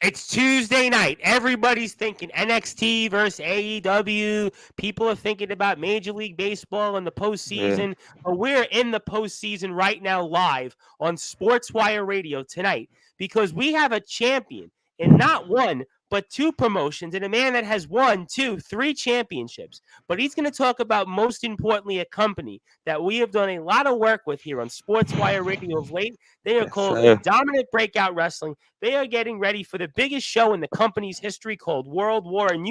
It's Tuesday night. Everybody's thinking NXT versus AEW. People are thinking about Major League Baseball in the Yeah. postseason. But we're in the postseason right now live on Sportswire Radio tonight because we have a champion in not one, but two promotions and a man that has won, two, three championships. But he's going to talk about, most importantly, a company that we have done a lot of work with here on Sportswire Radio of late. They are Yes, called sir. Dominant Breakout Wrestling. They are getting ready for the biggest show in the company's history called World War. And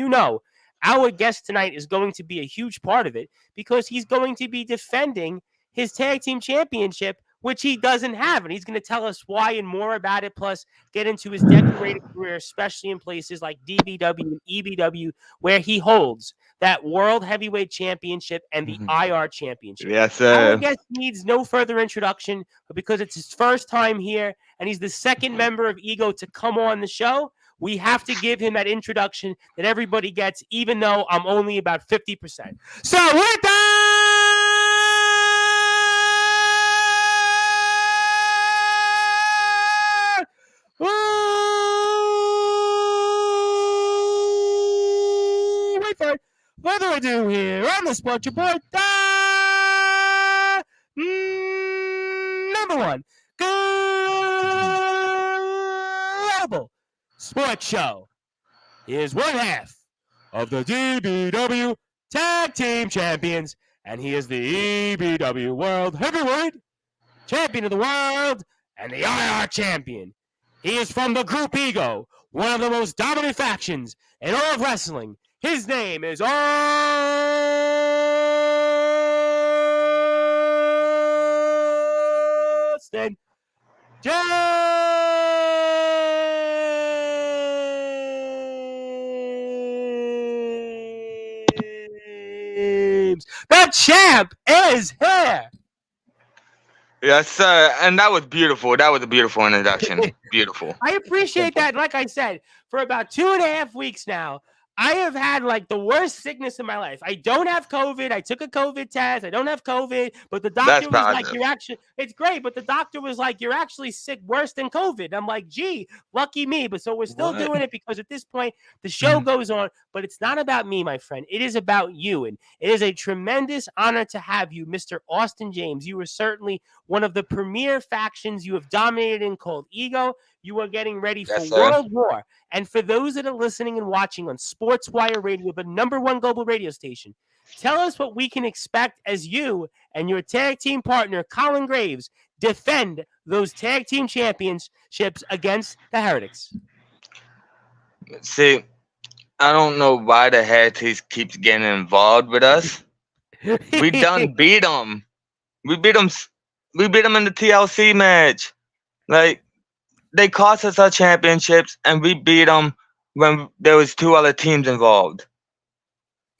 our guest tonight is going to be a huge part of it because he's going to be defending his tag team championship, which he doesn't have. And he's going to tell us why and more about it, plus get into his decorated career, especially in places like DBW and EBW, where he holds that World Heavyweight Championship and the IR Championship. Yes, Our sir. guest needs no further introduction, but because it's his first time here and he's the second member of Ego to come on the show, we have to give him that introduction that everybody gets, even though I'm only about 50%. So with that, without further ado here on the Sports Report, number one global sports show. Is one half of the DBW Tag Team Champions, and he is the EBW World Heavyweight Champion of the World and the IR Champion. He is from the Group Ego, one of the most dominant factions in all of wrestling. His name is Austin James. The champ is here. Yes, sir. And that was beautiful. That was a beautiful introduction. Beautiful. I appreciate that. Like I said, for about 2.5 weeks now, I have had like the worst sickness in my life. I don't have COVID. I took a COVID test. I don't have COVID, but the That's doctor was like, positive. "You're actually, it's great." But the doctor was like, "You're actually sick worse than COVID." I'm like, "Gee, lucky me." But so we're still What? doing it because at this point the show goes on. But it's not about me, my friend. It is about you, and it is a tremendous honor to have you, Mr. Austin James. You are certainly one of the premier factions. You have dominated in called Ego. You are getting ready for Yes, sir. World War. And for those that are listening and watching on Sportswire Radio, the number one global radio station, tell us what we can expect as you and your tag team partner, Colin Graves, defend those tag team championships against the Heretics. See, I don't know why the Heretics keeps getting involved with us. We done beat them. We beat them. We beat them in the TLC match. Like, they cost us our championships, and we beat them when there was two other teams involved.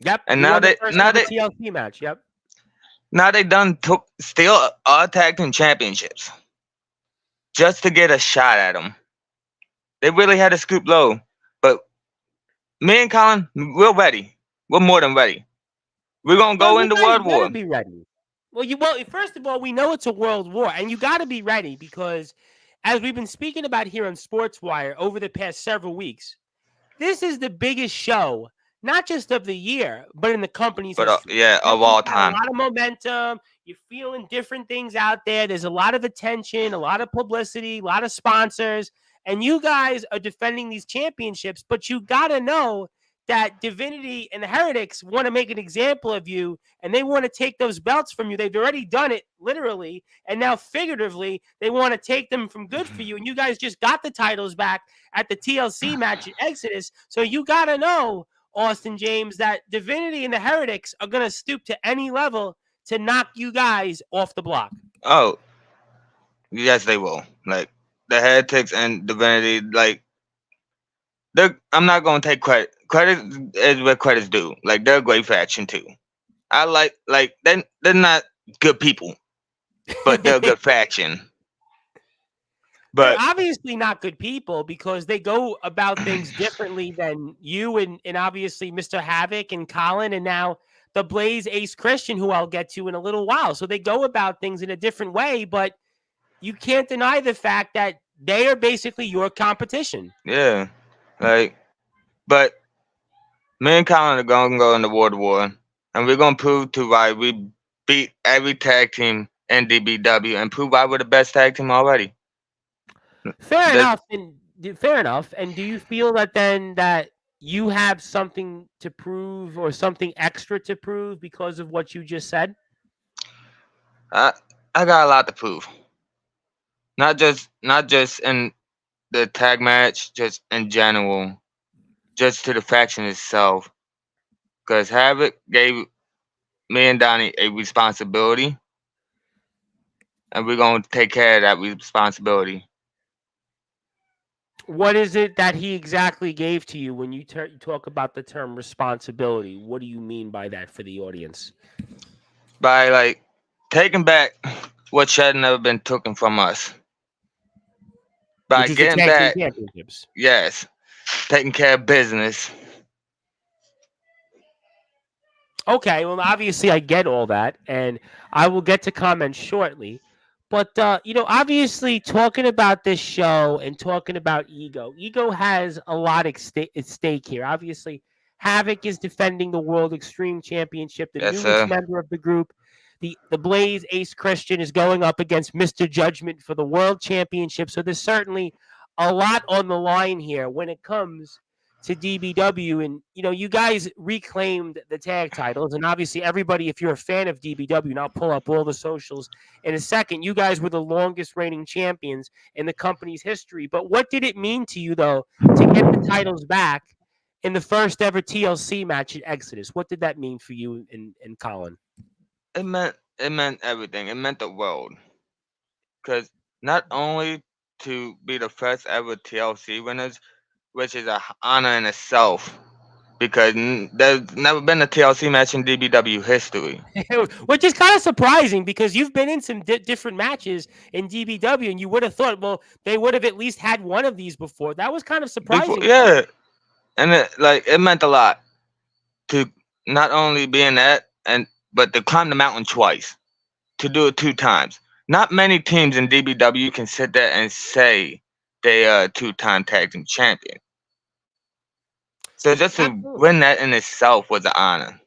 Yep. And you now won the they first now ever they TLC match. Yep. now they done took still our tag team championships just to get a shot at them. They really had to scoop low, but me and Colin, we're ready. We're more than ready. We're gonna Well, go you into guys World better War. be ready. Well, first of all, we know it's a world war, and you got to be ready because, as we've been speaking about here on Sportswire over the past several weeks, this is the biggest show, not just of the year, but in the company's But history. yeah, The of company's all got a time. lot of momentum. You're feeling different things out there. There's a lot of attention, a lot of publicity, a lot of sponsors, and you guys are defending these championships. But you got to know that Divinity and the Heretics want to make an example of you, and they want to take those belts from you. They've already done it literally, and now figuratively, they want to take them from good for you. And you guys just got the titles back at the TLC match at Exodus. So you got to know, Austin James, that Divinity and the Heretics are going to stoop to any level to knock you guys off the block. Oh, yes, they will. Like, the Heretics and Divinity, like, I'm not gonna take credit. Credit is where credit's due. Like, they're a great faction too. I like they're not good people, but they're a good faction. They're But obviously not good people because they go about things differently than you and obviously Mr. Havoc and Colin and now the Blaze Ace Christian, who I'll get to in a little while. So they go about things in a different way, but you can't deny the fact that they are basically your competition. yeah, Like, but me and Colin are gonna go in the World War, and we're gonna prove to why we beat every tag team in DBW, and prove why we're the best tag team already. Fair That enough, and fair enough. And do you feel that then that you have something to prove or something extra to prove because of what you just said? I I got a lot to prove. Not just in the tag match, just in general, just to the faction itself. Because Havoc gave me and Donnie a responsibility, and we're gonna take care of that responsibility. What is it that he exactly gave to you when you talk about the term responsibility? What do you mean by that for the audience? By like taking back what should never been taken from us. By Which is the getting tag team back, championships. yes, taking care of business. Okay, well, obviously, I get all that, and I will get to comments shortly. But obviously, talking about this show and talking about ego has a lot at stake here. Obviously, Havoc is defending the World Extreme Championship, the Yes, newest sir. member of the group. The Blaze Ace Christian is going up against Mr. Judgment for the World Championship. So there's certainly a lot on the line here when it comes to DBW. And, you guys reclaimed the tag titles. And obviously, everybody, if you're a fan of DBW, and I'll pull up all the socials in a second, you guys were the longest reigning champions in the company's history. But what did it mean to you, though, to get the titles back in the first ever TLC match at Exodus? What did that mean for you and Colin? It meant everything. It meant the world. Because not only to be the first ever TLC winners, which is a honor in itself, because there's never been a TLC match in DBW history. Which is kind of surprising because you've been in some different matches in DBW, and you would have thought, well, they would have at least had one of these before. That was kind of Before, surprising. yeah, and it meant a lot to not only be in that but to climb the mountain twice, to do it 2 times. Not many teams in DBW can sit there and say they are a 2-time tag team champion. So just to Absolutely. win that in itself was an honor.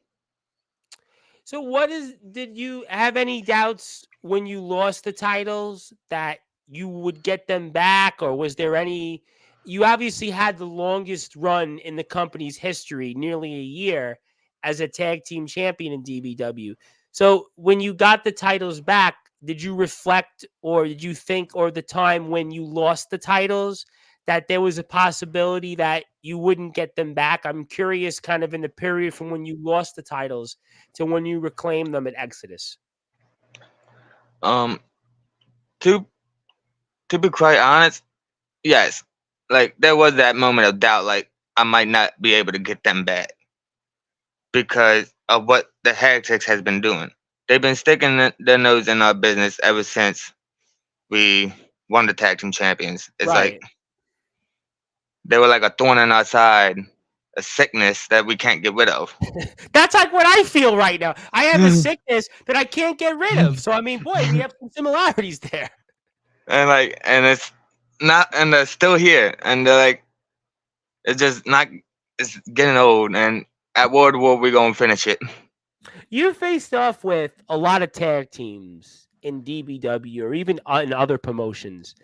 So did you have any doubts when you lost the titles that you would get them back, or was there you obviously had the longest run in the company's history, nearly a year as a tag team champion in DBW. So when you got the titles back, did you reflect or did you think, or the time when you lost the titles, that there was a possibility that you wouldn't get them back? I'm curious, kind of in the period from when you lost the titles to when you reclaimed them at Exodus. Um, to to be quite honest, yes, like there was that moment of doubt, like I might not be able to get them back because of what the Heretics has been doing. They've been sticking their nose in our business ever since we won the tag team champions. It's like Right. they were like a thorn in our side, a sickness that we can't get rid of. That's like what I feel right now. I have a sickness that I can't get rid of. So I mean, boy, we have some similarities there. And it's not, and they're still here, and they're like, it's just not, it's getting old, and at World War we're gonna finish it. You faced off with a lot of tag teams in DBW or even in other promotions.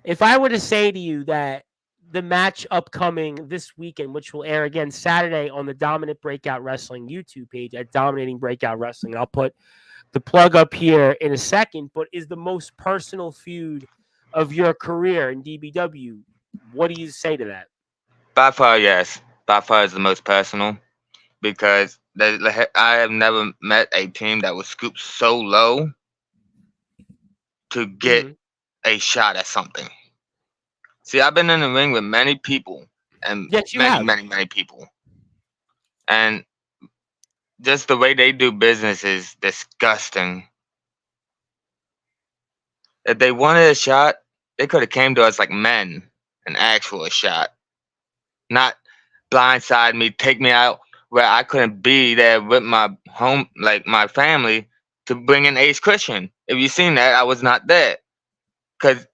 If I were to say to you that the match upcoming this weekend, which will air again Saturday on the Dominant Breakout Wrestling YouTube page at Dominating Breakout Wrestling, I'll put the plug up here in a second, but is the most personal feud of your career in DBW. What do you say to that? By far, yes. By far is the most personal because I have never met a team that was scooped so low to get a shot at something. See, I've been in the ring with many people, and Yes, you many, have. many, many people, and just the way they do business is disgusting. If they wanted a shot, they could have came to us like men and asked for a shot, not blindside me, take me out where I couldn't be there with my home, like my family, to bring in Ace Christian. If you seen that, I was not there because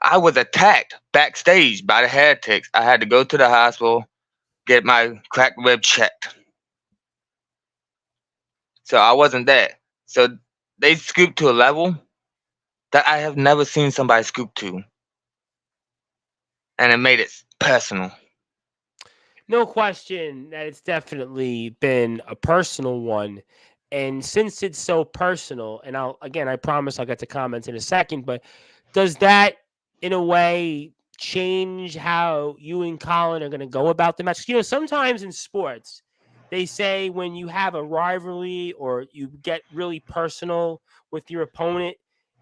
I was attacked backstage by the heretics. I had to go to the hospital, get my cracked rib checked. So I wasn't there. So they scooped to a level that I have never seen somebody scoop to, and it made it personal. No question that it's definitely been a personal one. And since it's so personal, and I promise I'll get to comments in a second, but does that in a way change how you and Colin are going to go about the match? Sometimes in sports, they say when you have a rivalry or you get really personal with your opponent,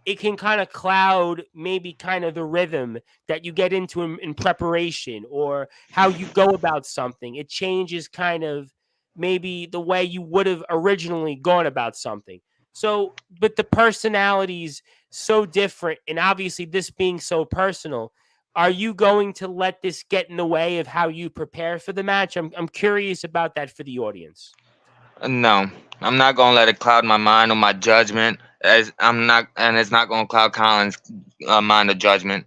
it can kind of cloud maybe kind of the rhythm that you get into in preparation or how you go about something. It changes kind of maybe the way you would have originally gone about something. So, but the personalities so different, and obviously this being so personal, are you going to let this get in the way of how you prepare for the match? I'm curious about that for the audience. No, I'm not gonna let it cloud my mind or my judgment. As I'm not, and it's not gonna cloud Colin's mind or judgment.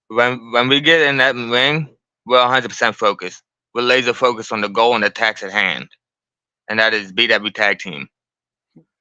When we get in that ring, we're 100% focused. We're laser focused on the goal and the task at hand, and that is beat every tag team.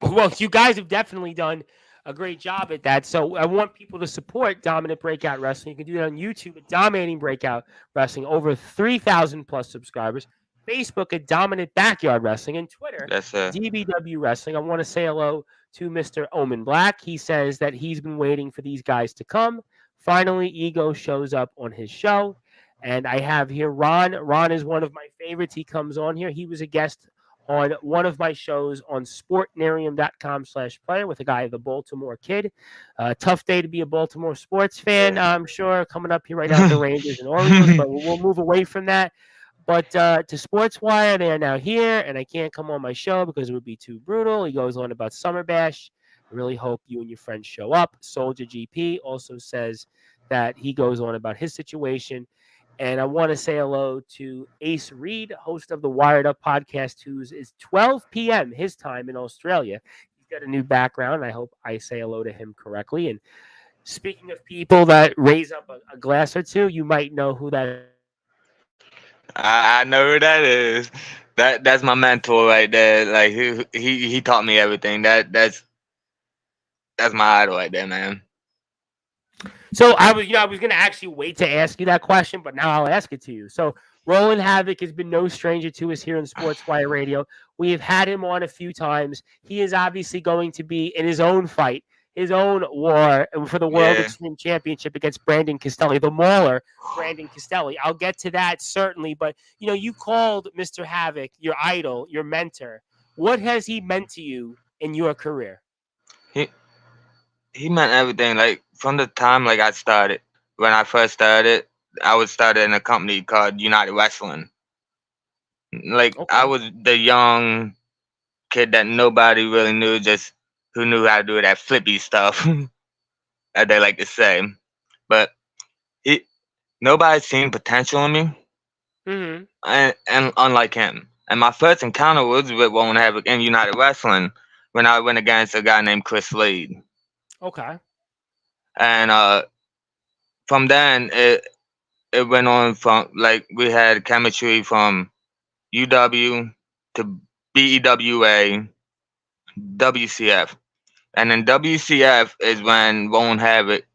Well, you guys have definitely done a great job at that. So I want people to support Dominant Breakout Wrestling. You can do that on YouTube at Dominating Breakout Wrestling, over 3,000 plus subscribers. Facebook at Dominant Backyard Wrestling, and Twitter, That's DBW Wrestling. I want to say hello to Mr. Omen Black. He says that he's been waiting for these guys to come. Finally, Ego shows up on his show. And I have here Ron. Ron is one of my favorites. He comes on here. He was a guest on one of my shows on sportnarium.com/player with a guy, the Baltimore Kid. Tough day to be a Baltimore sports fan, I'm sure, coming up here right now with the Rangers and Orioles, but we'll move away from that. But to Sportswire, they are now here, and I can't come on my show because it would be too brutal. He goes on about Summer Bash. I really hope you and your friends show up. Soldier GP also says that he goes on about his situation. And I want to say hello to Ace Reed, host of the Wired Up podcast, who's is 12 p.m. his time in Australia. He's got a new background. And I hope I say hello to him correctly. And speaking of people that raise up a glass or two, you might know who that is. I know who that is. That's my mentor right there. Like he taught me everything. That's my idol right there, man. So I was going to actually wait to ask you that question, but now I'll ask it to you. So Roland Havoc has been no stranger to us here in Sportswire Radio. We have had him on a few times. He is obviously going to be in his own fight, his own war for the World Yeah. Extreme Championship against Brandon Castelli, the mauler, Brandon Castelli. I'll get to that certainly, but you called Mr. Havoc your idol, your mentor. What has he meant to you in your career? He he meant everything. Like from the time like I started, when I first started, I was started in a company called United Wrestling. Like I Okay. was the young kid that nobody really knew, just who knew how to do that flippy stuff, as they like to say. But he nobody seen potential in me, Hmm. and unlike him. And my first encounter was with Rowan Havoc in United Wrestling when I went against a guy named Chris Slade. Okay. And from then it went on from like we had chemistry from UW to BEWA, WCF. And then WCF is when Rowan Havoc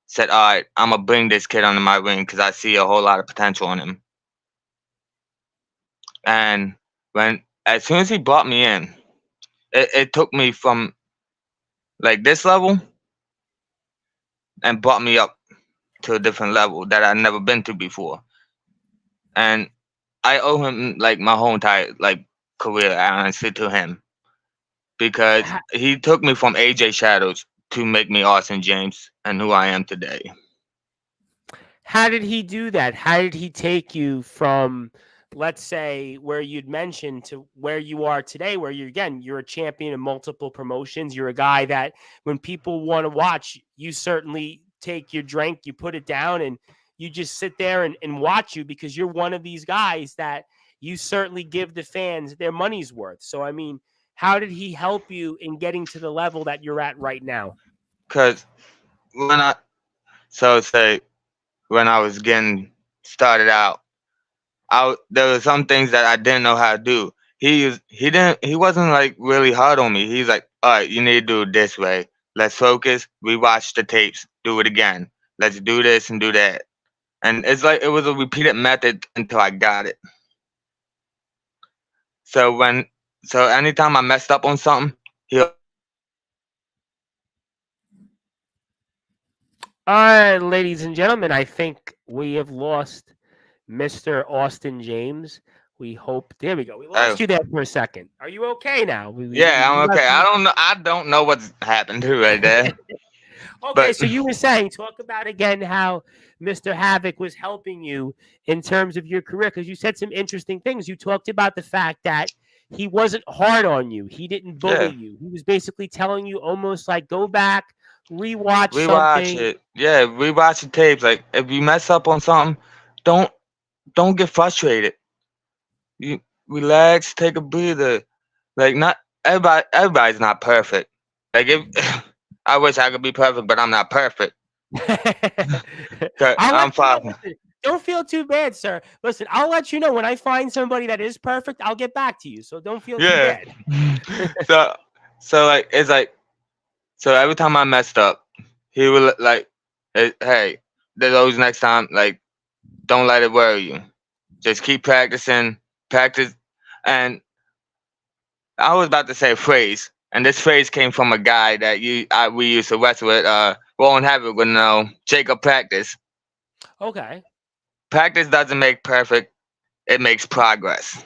said, "All right, I'm gonna bring this kid under my wing because I see a whole lot of potential in him." And when as soon as he brought me in, it took me from like this level and brought me up to a different level that I'd never been to before. And I owe him like my whole entire like career, honestly, to him because How, he took me from AJ Shadows to make me Austin James and who I am today. how did he do that? How did he take you from, let's say, where you'd mentioned to where you are today, where you're a champion in multiple promotions. You're a guy that when people want to watch, you certainly take your drink, you put it down, and you just sit there and watch you because you're one of these guys that you certainly give the fans their money's worth. So, I mean, how did he help you in getting to the level that you're at right now? Because when So say when I was getting started out, there were some things that I didn't know how to do. He wasn't like really hard on me. He's like, all right, you need to do it this way. Let's focus. We watch the tapes. Do it again. Let's do this and do that. And it's like it was a repeated method until I got it. So when so anytime I messed up on something, he All right, ladies and gentlemen, I think we have lost Mr. Austin James. We hope. There we go. We lost oh you there for a second. Are you okay now? yeah, I'm Left okay. you. I don't know what's happened to right there. Okay, But so you were saying, talk about again how Mr. Havoc was helping you in terms of your career, because you said some interesting things. You talked about the fact that he wasn't hard on you. He didn't bully yeah, you. He was basically telling you almost like go back, rewatch rewatch something. it. Yeah, rewatch the tapes. Like if you mess up on something, don't don't get frustrated. You relax, take a breather. Like not everybody's not perfect. Like if I wish I could be perfect, but I'm not perfect. I'll I'm let you know. fine. Listen, don't feel too bad, sir. Listen, I'll let you know when I find somebody that is perfect. I'll get back to you. So don't feel too Yeah. bad. so so like it's like so every time I messed up, he would like, hey, there's always next time. Like don't let it worry you. Just keep practicing, practice. And I was about to say a phrase, and this phrase came from a guy that we used to wrestle with. Won't have it with no Jacob Practice. Okay. Practice doesn't make perfect; it makes progress.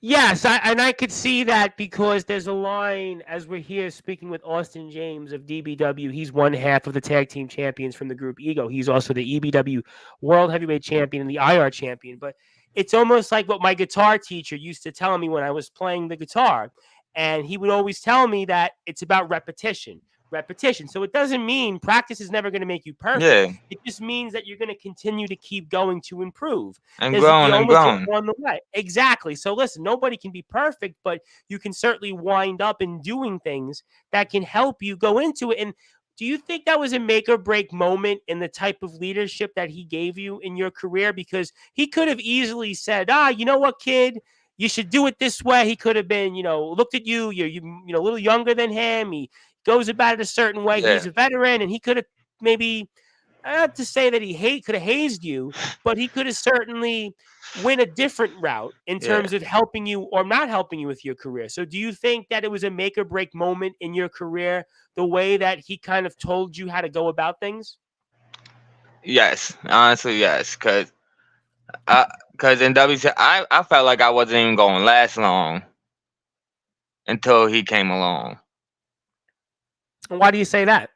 Yes, and I could see that because there's a line as we're here speaking with Austin James of DBW. He's one half of the tag team champions from the group Ego. He's also the EBW World Heavyweight Champion and the IR Champion. But it's almost like what my guitar teacher used to tell me when I was playing the guitar. And he would always tell me that it's about repetition. Repetition. So it doesn't mean practice is never going to make you perfect. Yeah, It just means that you're going to continue to keep going to improve. and There's you growing and almost growing. on the way. Exactly. So listen, nobody can be perfect, but you can certainly wind up in doing things that can help you go into it. And do you think that was a make or break moment in the type of leadership that he gave you in your career? Because he could have easily said, you know what, kid, you should do it this way. He could have been, looked at you, you're a little younger than him. He goes about it a certain way. Yeah, He's a veteran, and he could have maybe not to say that he could have hazed you, but he could have certainly went a different route in yeah. terms of helping you or not helping you with your career. So do you think that it was a make or break moment in your career, the way that he kind of told you how to go about things? Yes, honestly, yes. Cause in WC, I felt like I wasn't even going to last long until he came along. And why do you say that?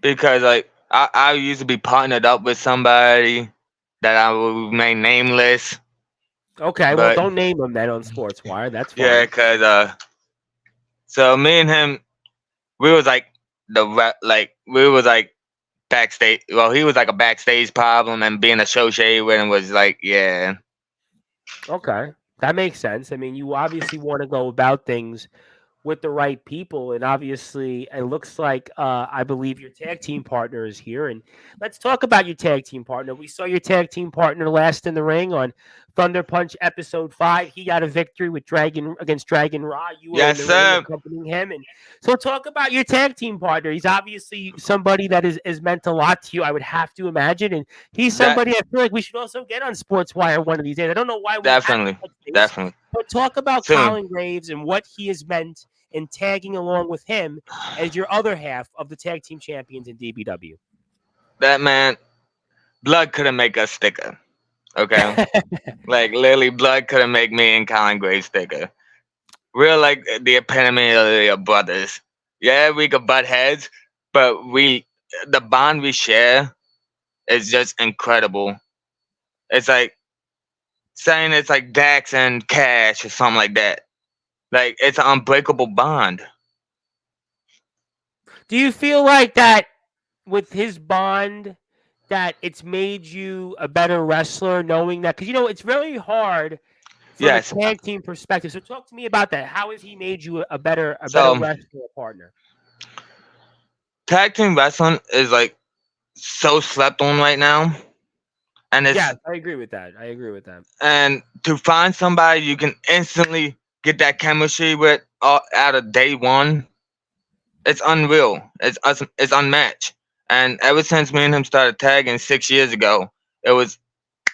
Because like I used to be partnered up with somebody that I will remain nameless, Okay, well, but don't name him then on Sportswire. That's yeah, fine. cause so me and him, we was like we was like backstage. Well, he was like a backstage problem, and being associated with him was like, yeah, Okay, that makes sense. I mean, you obviously want to go about things with the right people. And obviously, it looks like I believe your tag team partner is here. And let's talk about your tag team partner. We saw your tag team partner last in the ring on Thunder Punch episode 5. He got a victory with Dragon against Dragon Raw. You were in yes the ring sir, accompanying him. And so talk about your tag team partner. He's obviously somebody that is meant a lot to you, I would have to imagine. And he's that somebody I feel like we should also get on Sportswire one of these days. I don't know why we haven't definitely, touched base, definitely but talk about soon. Colin Graves and what he has meant and tagging along with him as your other half of the tag team champions in DBW. That man, blood couldn't make us sticker. Okay, like literally, blood couldn't make me and Colin Graves sticker. We're like the epitome of the brothers. Yeah, we could butt heads, but the bond we share is just incredible. It's like saying it's like Dax and Cash or something like that. Like it's an unbreakable bond. Do you feel like that with his bond that it's made you a better wrestler knowing that? Because it's very hard from a Yes. tag team perspective. So talk to me about that. How has he made you a better So wrestler partner? tag team wrestling is like so slept on right now, and Yes, it's I agree with that. I agree with that. and to find somebody you can instantly get that chemistry with out of day one, it's unreal. It's unmatched. And ever since me and him started tagging 6 years ago, it was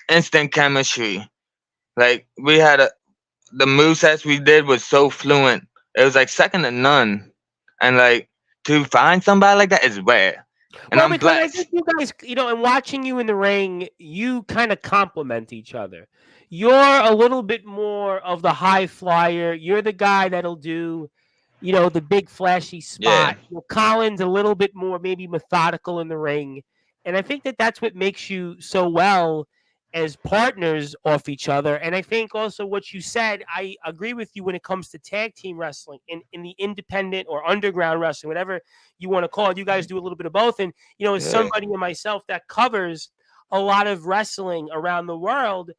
instant chemistry. Like we had the movesets we did was so fluent. It was like second to none. And like to find somebody like that is rare. And Well, I'm because I blessed. think you guys, and watching you in the ring, you kind of complement each other. You're a little bit more of the high flyer. You're the guy that'll do, the big flashy Yeah. spot. Colin's a little bit more maybe methodical in the ring. And I think that that's what makes you so well as partners off each other. And I think also what you said, I agree with you when it comes to tag team wrestling in the independent or underground wrestling, whatever you want to call it. You guys do a little bit of both. And, as Yeah. somebody and myself that covers a lot of wrestling around the world,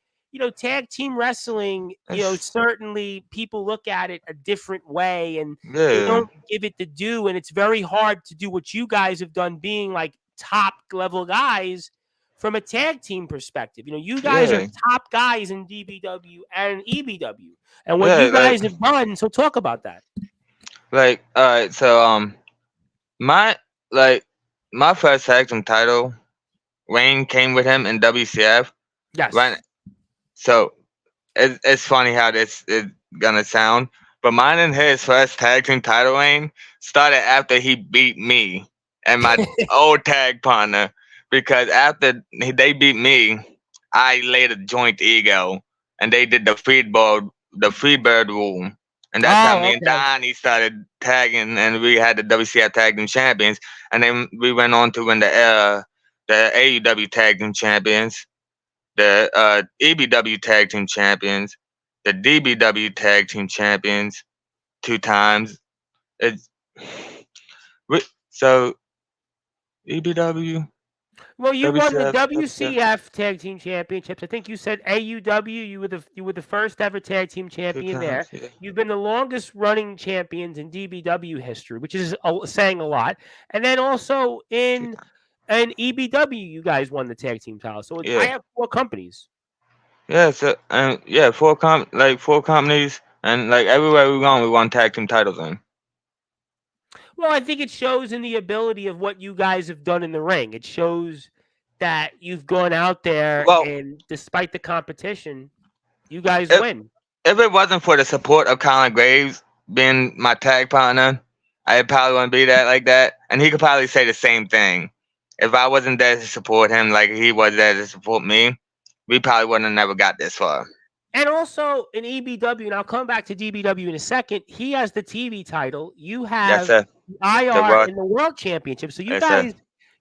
tag team wrestling, It's, certainly people look at it a different way and they yeah. don't give it the due. And it's very hard to do what you guys have done, being like top level guys from a tag team perspective. You guys are Yeah. top guys in DBW and EBW. And what Yeah. you guys have done, so talk about that. All right, so my like my first tag team title reign came with him in WCF. Right. Yes. So it's funny how this is gonna sound, but mine and his first tag team title reign started after he beat me and my old tag partner. Because after they beat me, I laid a joint ego, and they did the free bird rule, and that's how Oh, me and okay. Donnie started tagging, and we had the WCF tag team champions, and then we went on to win the AEW tag team champions, the EBW tag team champions, the DBW tag team champions 2 times. It's so EBW, Well, you won the WCF, WCF, WCF Tag Team Championships. I think you said AUW. You were the first ever tag team two champion there. times. Yeah. You've been the longest running champions in DBW history, which is saying a lot. And then also Two in times. EBW, you guys won the tag team title. So I Yeah. have 4 companies. Yeah. So and yeah, four companies, and like everywhere we gone, we won tag team titles in. Well, I think it shows in the ability of what you guys have done in the ring. It shows that you've gone out there Well, and despite the competition, you guys if win. if it wasn't for the support of Colin Graves being my tag partner, I probably wouldn't be that like that. And he could probably say the same thing. If I wasn't there to support him like he was there to support me, we probably wouldn't have never got this far. And also in EBW, and I'll come back to DBW in a second, he has the TV title. You Yes, have sir. the The IR world. in the World Championship. So you Yes, sir. guys,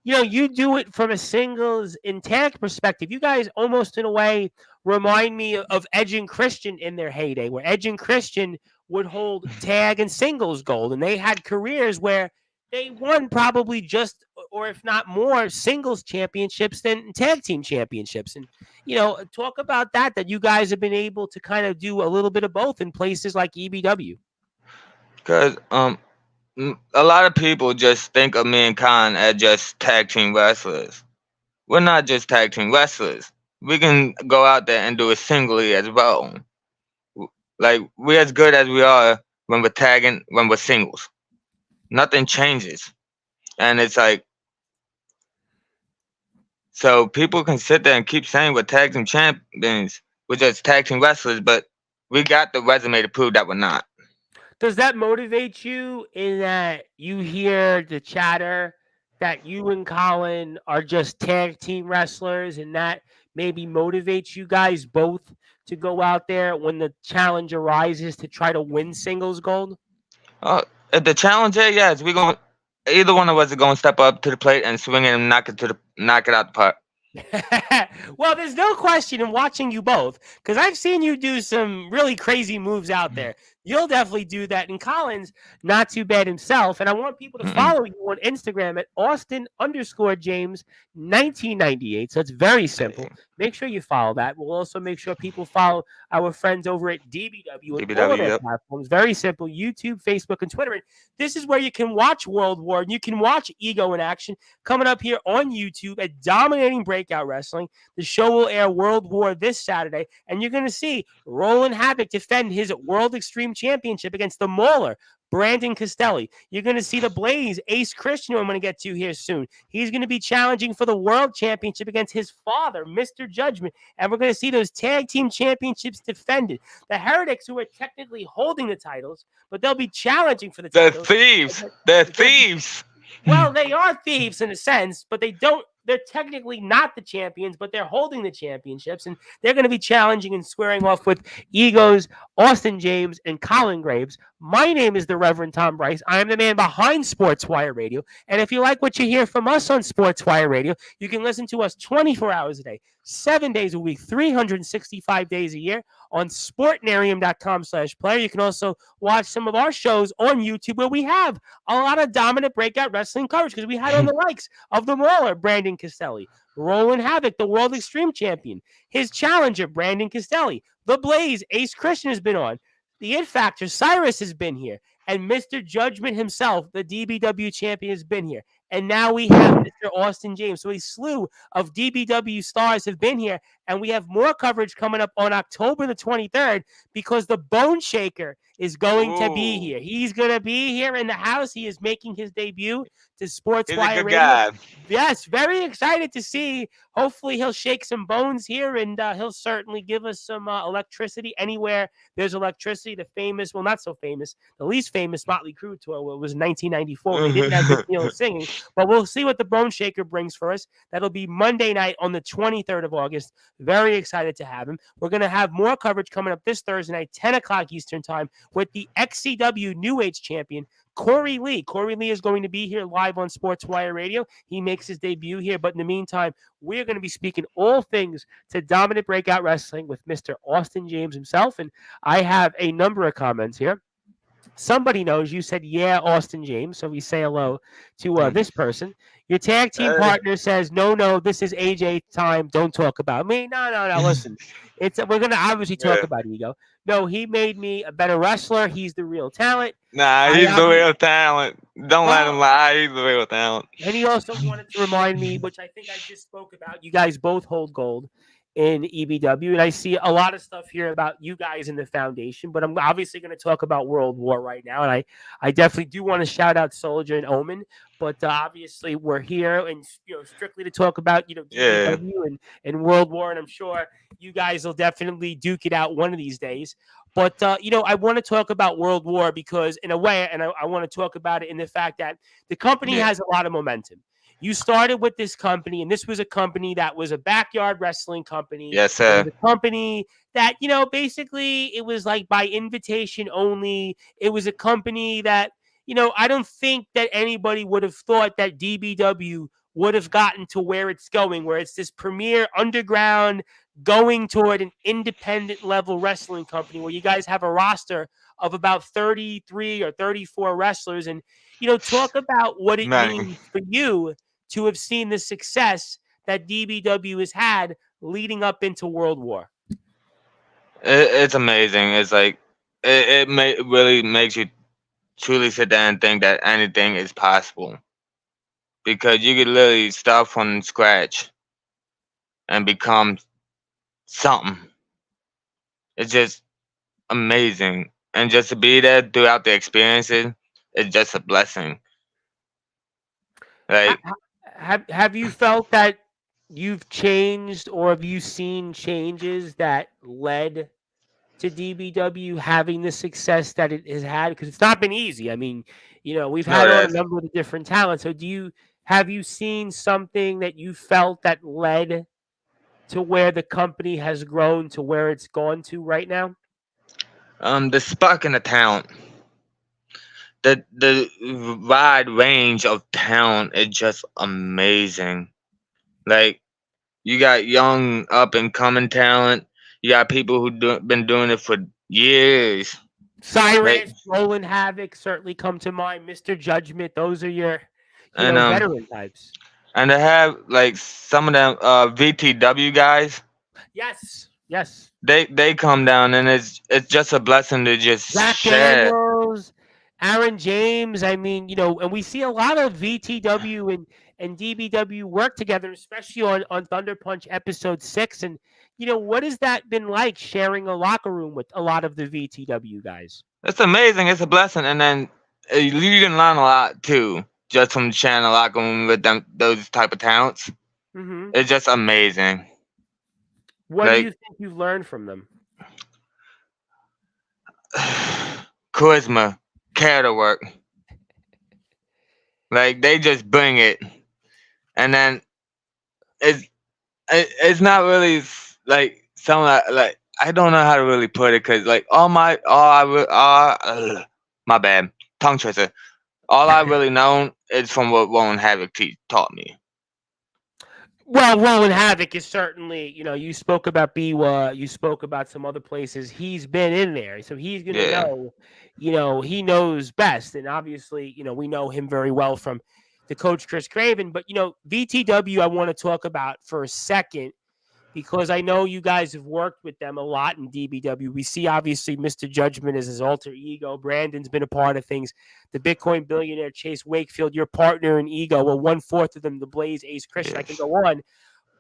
you do it from a singles and tag perspective. You guys almost in a way remind me of Edge and Christian in their heyday, where Edge and Christian would hold tag and singles gold. And they had careers where they won probably just, or if not more, singles championships than tag team championships. And talk about that you guys have been able to kind of do a little bit of both in places like EBW. Because a lot of people just think of me and Khan as just tag team wrestlers. We're not just tag team wrestlers. We can go out there and do it singly as well. Like we're as good as we are when we're tagging, when we're singles. Nothing changes, and it's like so people can sit there and keep saying we're tag team champions, we're just tag team wrestlers, but we got the resume to prove that we're not. Does that motivate you in that you hear the chatter that you and Colin are just tag team wrestlers and that maybe motivates you guys both to go out there when the challenge arises to try to win singles gold? Uh, if the challenge is, yes, we're going. Either one of us are going to step up to the plate and swing it and knock it out the park. Well, there's no question in watching you both, because I've seen you do some really crazy moves out there. you'll definitely do that. And Collins, not too bad himself. And I want people to Mm-mm. follow you on Instagram at Austin_James 1998. So it's very simple. Hey, Make sure you follow that. We'll also make sure people follow our friends over at DBW on all of DBW, their yep. platforms. Very simple: YouTube, Facebook, and Twitter. And this is where you can watch World War and you can watch Ego in action coming up here on YouTube at Dominating Breakout Wrestling. The show will air World War this Saturday, and you're going to see Roland Havoc defend his World Extreme Championship against the Mauler, Brandon Castelli. You're going to see the Blaze, Ace Christian, who I'm going to get to here soon. He's going to be challenging for the World Championship against his father, Mr. Judgment. And we're going to see those tag team championships defended. The Heretics, who are technically holding the titles, but they'll be challenging for the They're titles. thieves. They're thieves. Well, they are thieves in a sense, but they don't. They're technically not the champions, but they're holding the championships, and they're going to be challenging and squaring off with Egos, Austin James, and Colin Graves. My name is the Reverend Tom Bryce. I am the man behind Sportswire Radio, and if you like what you hear from us on Sportswire Radio, you can listen to us 24 hours a day, 7 days a week, 365 days a year on sportnarium.com/player. You can also watch some of our shows on YouTube where we have a lot of dominant breakout wrestling coverage because we had on the likes of the Mauler, Brandon Castelli, Roland Havoc, the World Extreme Champion, his challenger, Brandon Castelli, the Blaze, Ace Christian has been on, the It Factor, Cyrus has been here, and Mr. Judgment himself, the DBW champion, has been here. And now we have Mr. Austin James. So a slew of DBW stars have been here, and we have more coverage coming up on October the 23rd because the Bone Shaker is going to be here. He's going to be here in the house. He is making his debut to He's a Sportswire good Radio. guy. Yes, very excited to see. Hopefully, he'll shake some bones here, and he'll certainly give us some electricity anywhere there's electricity. The famous, well, not so famous, the least famous Motley Crue tour was in 1994. They didn't have Vince Neil singing, but we'll see what the Bone Shaker brings for us. That'll be Monday night on the 23rd of August. Very excited to have him. We're going to have more coverage coming up this Thursday night, 10 o'clock Eastern Time, with the XCW New Age champion, Corey Lee. Corey Lee is going to be here live on Sportswire Radio. He makes his debut here, but in the meantime, we're going to be speaking all things to Dominant Breakout Wrestling with Mr. Austin James himself, and I have a number of comments here. Somebody knows you said, yeah, Austin James, so we say hello to this person. Your tag team partner says, no, this is AJ time. Don't talk about me. No, listen. We're going to obviously talk about Ego. No, he made me a better wrestler. He's the real talent. Nah, he's the real talent. Don't let him lie. He's the real talent. And he also wanted to remind me, which I think I just spoke about, you guys both hold gold in EBW, and I see a lot of stuff here about you guys in the foundation, but I'm obviously going to talk about World War right now, and I definitely do want to shout out Soldier and Omen, but obviously we're here and strictly to talk about EBW and World War, and I'm sure you guys will definitely duke it out one of these days. But I want to talk about World War because in a way, and I want to talk about it in the fact that the company has a lot of momentum. You started with this company, and this was a company that was a backyard wrestling company. Yes, sir. It was a company that, basically it was like by invitation only. It was a company that, I don't think that anybody would have thought that DBW would have gotten to where it's going, where it's this premier underground going toward an independent level wrestling company where you guys have a roster of about 33 or 34 wrestlers. And, talk about what it means for you to have seen the success that DBW has had leading up into World War. It's amazing. It's like, it really makes you truly sit there and think that anything is possible. Because you could literally start from scratch and become something. It's just amazing. And just to be there throughout the experiences is just a blessing. Like, have you felt that you've changed, or have you seen changes that led to DBW having the success that it has had? Because it's not been easy. I mean, we've had on a number of different talents. So have you seen something that you felt that led to where the company has grown to where it's gone to right now? the spark and the talent. The wide range of talent is just amazing. Like, you got young up and coming talent. You got people who been doing it for years. Like, Cyrus, Roland Havoc certainly come to mind. Mr. Judgment. Those are your, and veteran types. and they have like some of them VTW guys. Yes. Yes. They come down, and it's just a blessing to just Zach share. Daniels, Aaron James. I mean, and we see a lot of VTW and DBW work together, especially on Thunder Punch episode 6. And what has that been like sharing a locker room with a lot of the VTW guys? It's amazing. It's a blessing, and then you can learn a lot too, just from sharing a locker room with them, those type of talents. Mm-hmm. It's just amazing. What do you Like think you've learned from them? charisma, care to work. Like they just bring it, and then it's it's not really like something like I don't know how to really put it because like my bad, tongue twister. All I really know is from what Rowan Havoc taught me. Well, Roland Havoc is certainly, you spoke about Biwa, you spoke about some other places. He's been in there, so he's going to Yeah, know, he knows best. And obviously, we know him very well from the coach Chris Craven. But, VTW, I want to talk about for a second because I know you guys have worked with them a lot in DBW. We see, obviously, Mr. Judgment as his alter ego. Brandon's been a part of things. The Bitcoin billionaire, Chase Wakefield, your partner in ego. Well, 1/4 of them, the Blaze, Ace Christian. yes. I can go on.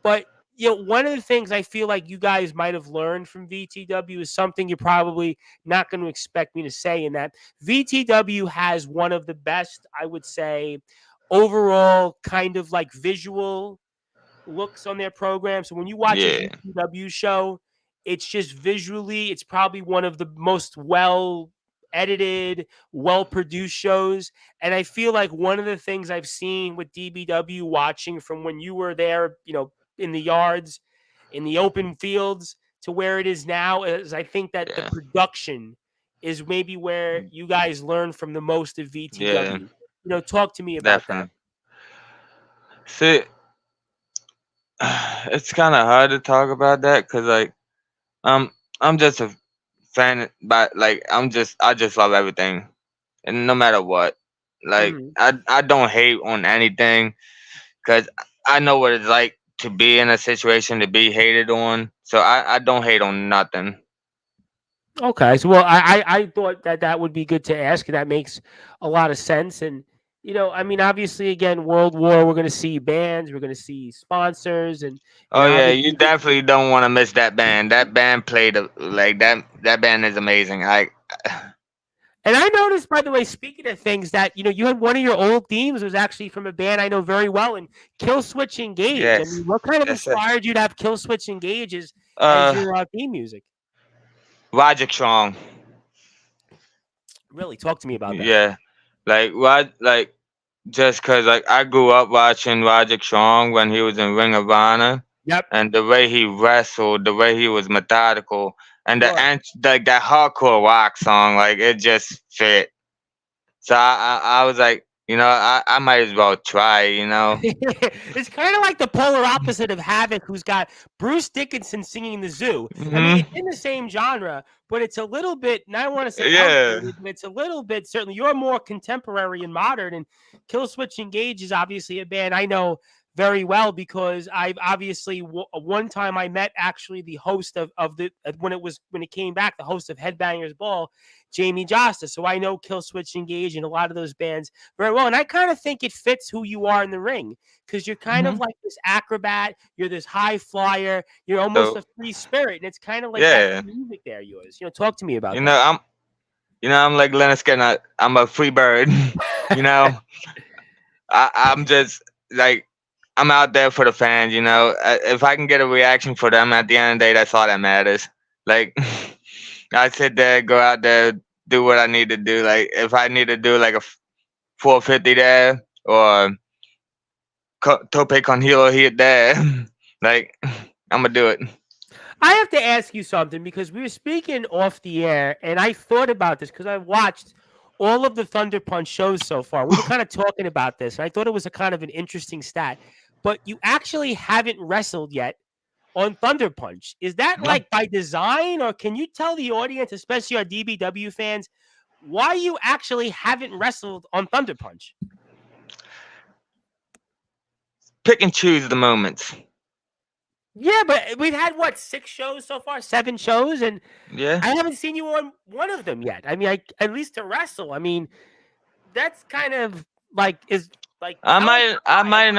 But, one of the things I feel like you guys might have learned from VTW is something you're probably not going to expect me to say, in that VTW has one of the best, I would say, overall kind of like visual looks on their program. So when you watch a Yeah, VTW show, it's just visually, it's probably one of the most well edited, well produced shows. And I feel like one of the things I've seen with DBW watching from when you were there, in the yards, in the open fields to where it is now, is I think that the yeah, production is maybe where you guys learn from the most of yeah, VTW. Talk to me about that. definitely. See, it's kind of hard to talk about that because like um I'm just a fan, but like I just love everything, and no matter what, like Mhm. I don't hate on anything because I know what it's like to be in a situation to be hated on, so I don't hate on nothing. Okay, so well, I thought that would be good to ask. That makes a lot of sense, and I mean, obviously, again, World War, we're going to see bands, we're going to see sponsors, and Oh yeah, you obviously, definitely don't want to miss that band. That band played like that. That band is amazing. and I noticed, by the way, speaking of things that you had one of your old themes was actually from a band I know very well, and Kill Switch Engage. I Yes, mean, what kind of yes, sir. inspired you to have Kill Switch Engage as Uh, your theme music? Roger Strong. Really, talk to me about that. Yeah, like what? Like just cause like I grew up watching Roger Strong when he was in Ring of Honor, Yep, and the way he wrestled, the way he was methodical, and sure. like that hardcore rock song, like it just fit. So I was like, I might as well try, It's kind of like the polar opposite of Havoc, who's got Bruce Dickinson singing the zoo. I mean, it's Hmm. in the same genre, but it's a little bit, and I don't want to say Yeah, outdated, but it's a little bit, certainly, you're more contemporary and modern. And Killswitch Engage is obviously a band I know very well because I've obviously, one time I met actually the host of the, when it came back, the host of Headbangers Ball, Jamie Josta. So I know Killswitch Engage and a lot of those bands very well. And I kind of think it fits who you are in the ring because you're kind of hmm like this acrobat, you're this high flyer, you're almost so a free spirit. And it's kind of like that's yeah, the music there, yours. Talk to me about you know, that. I'm, I'm like Leonard Skinner. I'm a free bird. you know, I'm just like I'm out there for the fans. If I can get a reaction for them at the end of the day, that's all that matters. Like I sit there, go out there, do what I need to do. Like if I need to do like a 450 there or tope con hilo here there, like I'm gonna do it. I have to ask you something because we were speaking off the air and I thought about this because I watched all of the Thunder Punch shows so far. We were kind of talking about this. I thought it was a kind of an interesting stat, but you actually haven't wrestled yet on Thunder Punch. Is that No. like by design, or can you tell the audience, especially our DBW fans, why you actually haven't wrestled on Thunder Punch? Pick and choose the moments. Yeah, but we've had what, 6 shows so far, 7 shows, and Yeah. I haven't seen you on one of them yet. I mean, at least to wrestle. I mean, that's kind of like is like I might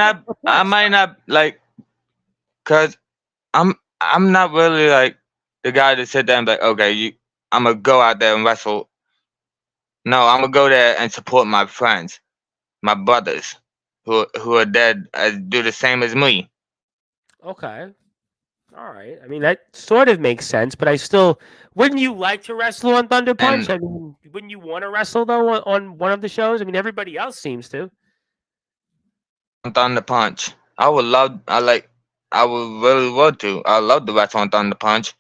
not like, cause I'm not really like the guy to sit there and be like, okay, I'm gonna go out there and wrestle. No, I'm gonna go there and support my friends, my brothers, who are dead, do the same as me. Okay. All right. I mean, that sort of makes sense, but I still wouldn't you like to wrestle on Thunder Punch? And I mean, wouldn't you want to wrestle though on one of the shows? I mean, everybody else seems to. on Thunder Punch, I would love. I would really love to. I love to wrestle on Thunder Punch,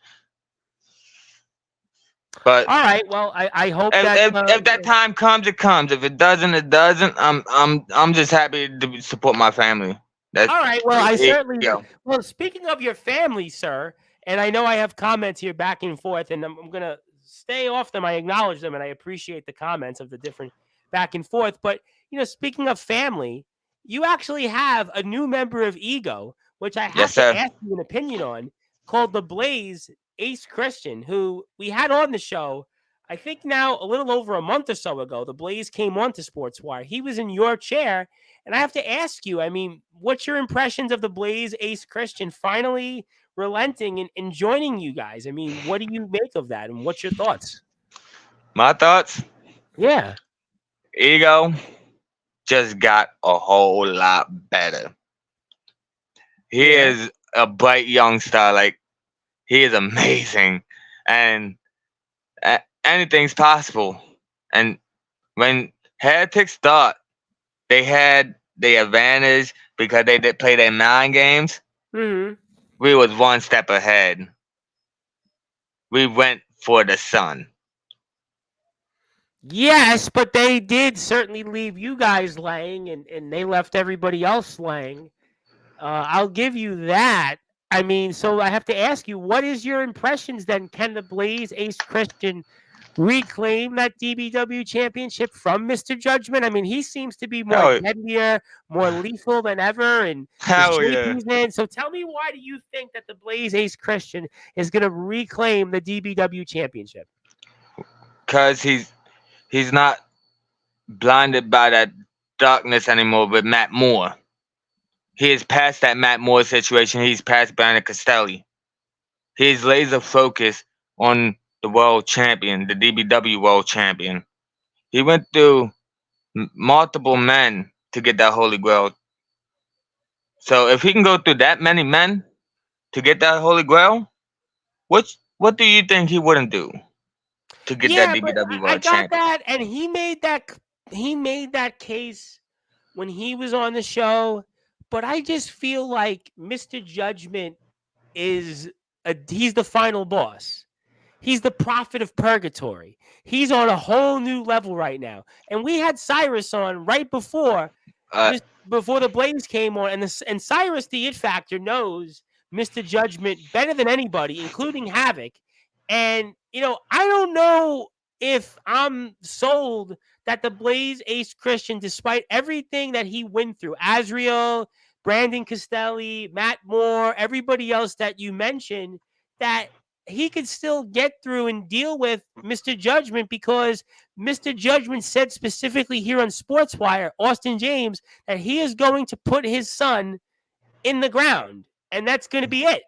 but All right. Well, I hope if, that if that time comes, it comes. If it doesn't, it doesn't. I'm just happy to support my family. That's all right. Well, I certainly. go. Well, speaking of your family, sir, and I know I have comments here back and forth, and I'm gonna stay off them. I acknowledge them, and I appreciate the comments of the different back and forth. But speaking of family, you actually have a new member of Ego, which I have Yes, to sir. ask you an opinion on, called the Blaze Ace Christian, who we had on the show. I think now a little over a month or so ago, the Blaze came on to Sportswire. He was in your chair. And I have to ask you, I mean, what's your impressions of the Blaze Ace Christian finally relenting and joining you guys? I mean, what do you make of that? And what's your thoughts? My thoughts. Yeah. Ego just got a whole lot better. He is a bright young star. Like, he is amazing, and anything's possible. And when Heretics thought they had the advantage because they did play their 9 games, Mm-hmm. we was one step ahead. We went for the sun. Yes, but they did certainly leave you guys laying, and they left everybody else laying. I'll give you that. I mean, so I have to ask you, what is your impressions then? Can the Blaze Ace Christian reclaim that DBW championship from Mr. Judgment? I mean, he seems to be more deadlier, more lethal than ever, and Hell yeah. in. So tell me, why do you think that the Blaze Ace Christian is going to reclaim the DBW championship? Because he's not blinded by that darkness anymore with Matt Moore. He is past that Matt Moore situation. He's past Brandon Castelli. He is laser focused on the world champion, the DBW world champion. He went through multiple men to get that Holy Grail. So if he can go through that many men to get that Holy Grail, what do you think he wouldn't do to get that DBW world champion? That, and he made that case when he was on the show. But I just feel like Mr. Judgment he's the final boss. He's the prophet of purgatory. He's on a whole new level right now. And we had Cyrus on right before the Blaze came on. And Cyrus, the It Factor, knows Mr. Judgment better than anybody, including Havoc. And, I don't know if I'm sold that the Blaze Ace Christian, despite everything that he went through, Azriel, Brandon Castelli, Matt Moore, everybody else that you mentioned, that he could still get through and deal with Mr. Judgment, because Mr. Judgment said specifically here on Sportswire, Austin James, that he is going to put his son in the ground, and that's going to be it.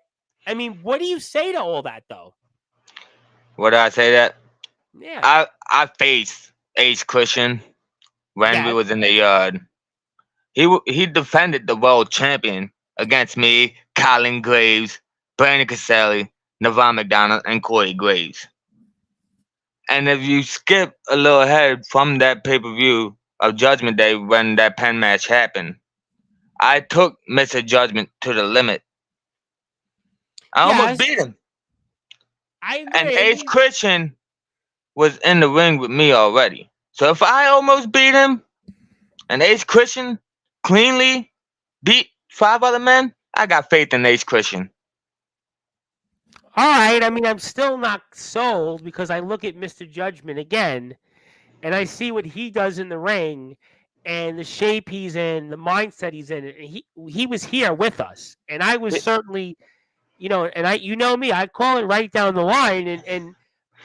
I mean, what do you say to all that, though? What do I say that? Yeah. I faced Ace Christian when we was in the yard. He defended the world champion against me, Colin Graves, Brandon Caselli, Navan McDonald, and Corey Graves. And if you skip a little ahead from that pay-per-view of Judgment Day when that pen match happened, I took Mr. Judgment to the limit. I almost beat him. I agree. And Ace Christian was in the ring with me already. So if I almost beat him and Ace Christian cleanly beat 5 other men, I got faith in Ace Christian. All right. I mean, I'm still not sold because I look at Mr. Judgment again and I see what he does in the ring and the shape he's in, the mindset he's in. And he was here with us. And I was certainly, and you know me, I call it right down the line and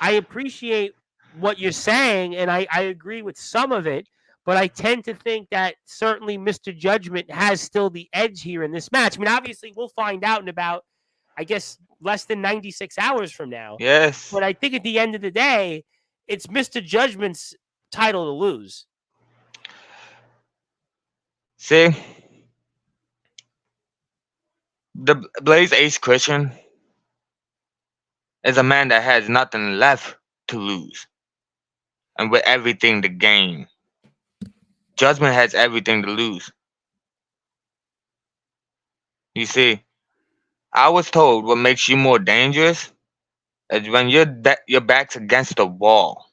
I appreciate what you're saying and I agree with some of it, but I tend to think that certainly Mr. Judgment has still the edge here in this match. I mean, obviously we'll find out in about, I guess, less than 96 hours from now. Yes. But I think at the end of the day, it's Mr. Judgment's title to lose. See, the Blaze Ace Christian is a man that has nothing left to lose, and with everything to gain. Judgment has everything to lose. You see, I was told what makes you more dangerous is when your back's against the wall.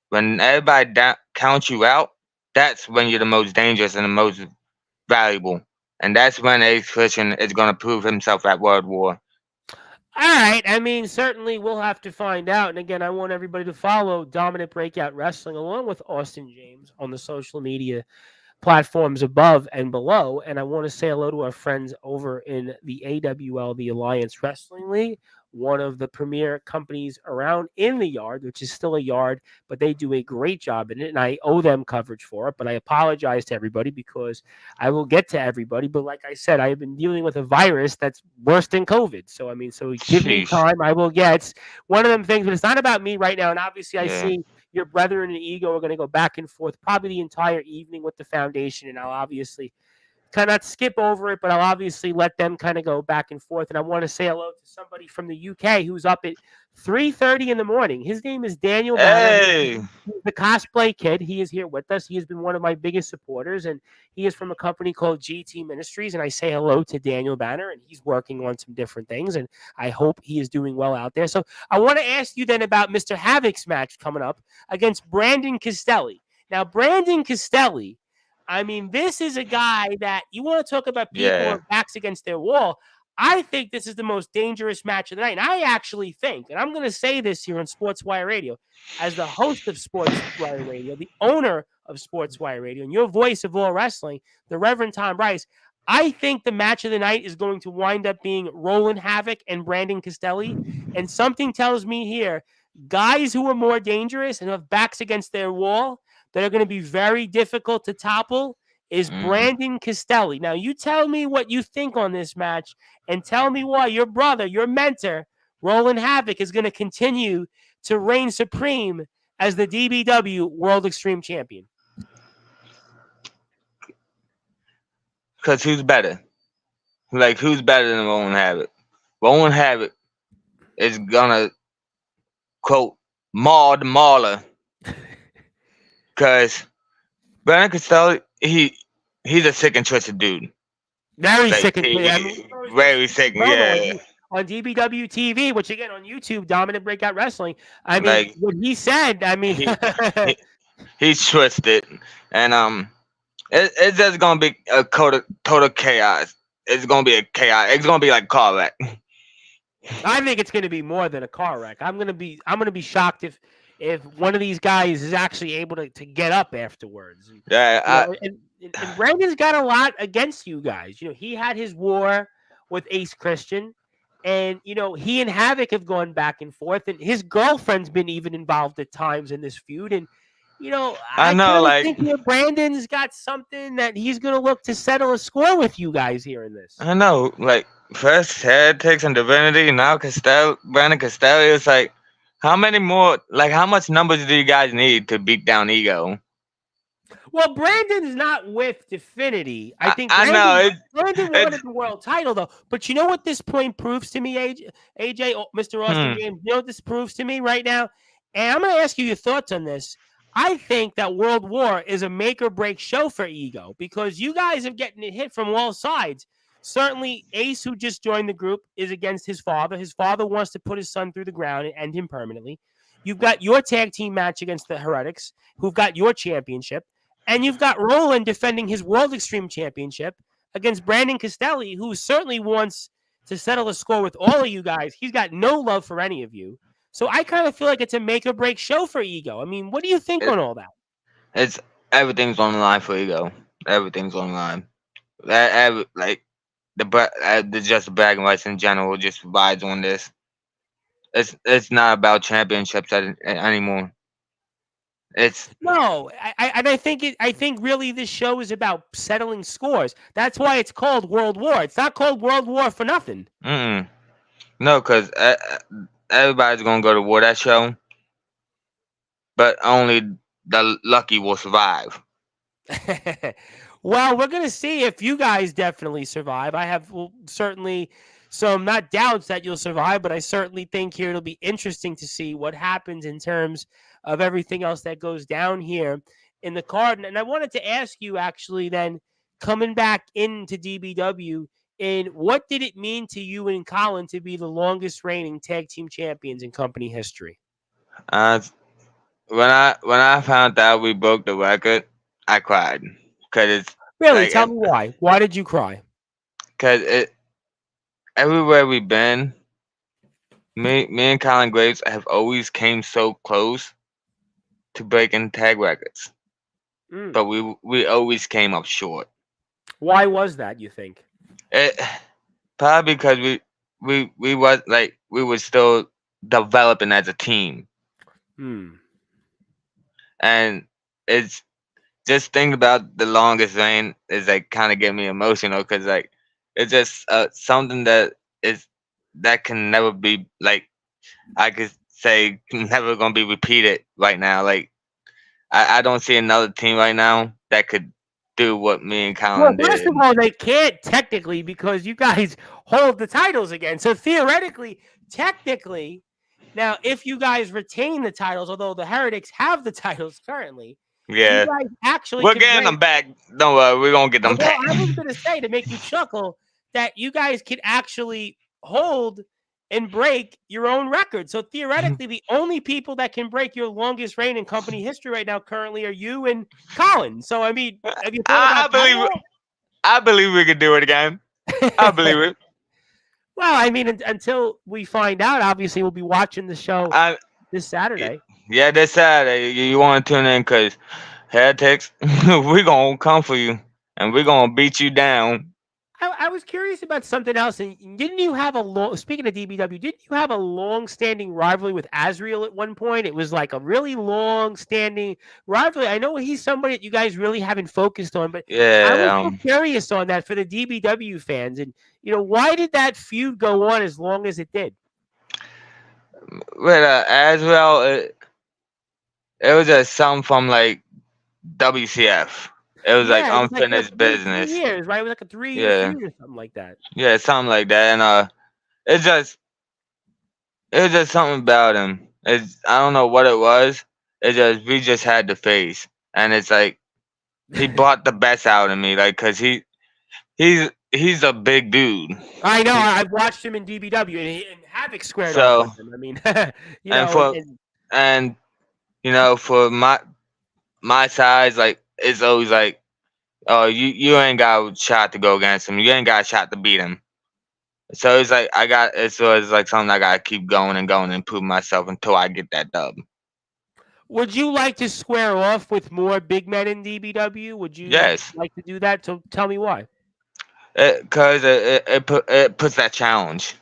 When everybody counts you out, that's when you're the most dangerous and the most valuable. And that's when Ace Christian is going to prove himself at World War. All right. I mean, certainly we'll have to find out. And again, I want everybody to follow Dominant Breakout Wrestling along with Austin James on the social media platforms above and below. And I want to say hello to our friends over in the AWL, the Alliance Wrestling League, one of the premier companies around in the yard, which is still a yard, but they do a great job in it. And I owe them coverage for it. But I apologize to everybody because I will get to everybody. But like I said, I have been dealing with a virus that's worse than COVID. So, I mean, so give me time. I will get. It's one of them things, but it's not about me right now. And obviously, I see your brethren and Ego are going to go back and forth probably the entire evening with the foundation. And I'll obviously kind of skip over it, but I'll obviously let them kind of go back and forth. And I want to say hello to somebody from the UK who's up at 3:30 in the morning. His name is Daniel Banner. He's the cosplay kid. He is here with us. He has been one of my biggest supporters, and he is from a company called GT Ministries. And I say hello to Daniel Banner, and he's working on some different things, and I hope he is doing well out there. So I want to ask you then about Mr. Havoc's match coming up against Brandon Castelli. Now, Brandon Castelli, I mean, this is a guy that you want to talk about people with backs against their wall. I think this is the most dangerous match of the night. And I actually think, and I'm going to say this here on Sportswire Radio, as the host of Sportswire Radio, the owner of Sportswire Radio, and your voice of all wrestling, the Reverend Tom Bryce, I think the match of the night is going to wind up being Roland Havoc and Brandon Castelli. And something tells me here, guys who are more dangerous and have backs against their wall, that are going to be very difficult to topple is Brandon Castelli. Now, you tell me what you think on this match and tell me why your brother, your mentor, Roland Havoc, is going to continue to reign supreme as the DBW World Extreme Champion. Because who's better? Like, who's better than Roland Havoc? Roland Havoc is going to, quote, maul the mauler. Because Brandon Castelli, he's a sick and twisted dude. Very sick and twisted. I mean, very sick, yeah. On DBW TV, which again on YouTube, Dominant Breakout Wrestling. I mean, like, what he said. I mean, he's twisted, and it's just gonna be a total chaos. It's gonna be a chaos. It's gonna be like a car wreck. I think it's gonna be more than a car wreck. I'm gonna be shocked if one of these guys is actually able to get up afterwards. And Brandon's got a lot against you guys. You know, he had his war with Ace Christian, and you know, he and Havoc have gone back and forth, and his girlfriend's been even involved at times in this feud. And you know, I know, like, think here Brandon's got something that he's gonna look to settle a score with you guys here in this. I know, like, first Heretics and Divinity, now Brandon Castelli is like, how many more, like, how much numbers do you guys need to beat down Ego? Well, Brandon's not with Divinity. I think Brandon wanted the world title, though. But you know what this point proves to me, AJ, Mr. Austin James? You know what this proves to me right now? And I'm going to ask you your thoughts on this. I think that World War is a make-or-break show for Ego because you guys are getting it hit from all sides. Certainly, Ace, who just joined the group, is against his father. His father wants to put his son through the ground and end him permanently. You've got your tag team match against the Heretics, who've got your championship. And you've got Roland defending his World Extreme Championship against Brandon Castelli, who certainly wants to settle a score with all of you guys. He's got no love for any of you. So I kind of feel like it's a make or break show for Ego. I mean, what do you think It, on all that? it's everything's on the line for Ego. Everything's on the line. Like the just bragging rights in general just rides on this. It's not about championships anymore. It's No, I think really this show is about settling scores. That's why it's called World War. It's not called World War for nothing. no, because everybody's gonna go to war that show, but only the lucky will survive. Well, we're going to see if you guys definitely survive. I have certainly some not doubts that you'll survive, but I certainly think here it'll be interesting to see what happens in terms of everything else that goes down here in the card. And I wanted to ask you actually then, coming back into DBW, and what did it mean to you and Colin to be the longest reigning tag team champions in company history? Uh, when I found out we broke the record, I cried because it's Really, like tell me why. Why did you cry? because it everywhere we've been, me and Colin Graves have always came so close to breaking tag records, but we always came up short. Why was that, you think? It probably because we was like we were still developing as a team, and it's just thinking about the longest reign is like kind of get me emotional because like it's just something that can never be like I could say never gonna be repeated right now. Like I don't see another team right now that could do what me and Colin Well, first did. of all, they can't technically because you guys hold the titles again. So theoretically, technically, now if you guys retain the titles, although the Heretics have the titles currently, you Yeah, guys actually we're could getting break. them back. Don't worry, we're gonna get them Well, back. I was going to say to make you chuckle that you guys could actually hold and break your own record. So theoretically, the only people that can break your longest reign in company history right now currently are you and Colin. So I mean, have you thought I about that at believe all? I believe we could do it again. I believe it. Well, I mean, until we find out, obviously we'll be watching the show I this Saturday. Yeah, this Saturday you want to tune in because Heretics, we're gonna come for you and we're gonna beat you down. I was curious about something else. And didn't you have a long? Speaking of DBW, didn't you have a long-standing rivalry with Azrael at one point? It was like a really long-standing rivalry. I know he's somebody that you guys really haven't focused on, but I was Yeah, so curious on that for the DBW fans. And why did that feud go on as long as it did? with Azrael, it was just something from like WCF. It was like Yeah, it was like unfinished three, three business. years, right? It was like a 3-year Yeah, feud or something like that. yeah, something like that. And it's just it was just something about him. I don't know what it was. It just we just had the face, and it's like he brought the best out of me, like he's a big dude. I know. I've watched him in DBW and Havoc squared off So with him. I mean, and for and for my size, like it's always like, oh, you ain't got a shot to go against him. You ain't got a shot to beat him. So it's like it's always like something I gotta keep going and going and prove myself until I get that dub. would you like to square off with more big men in DBW? Would you Yes, like to do that? So tell me why. because it puts that challenge.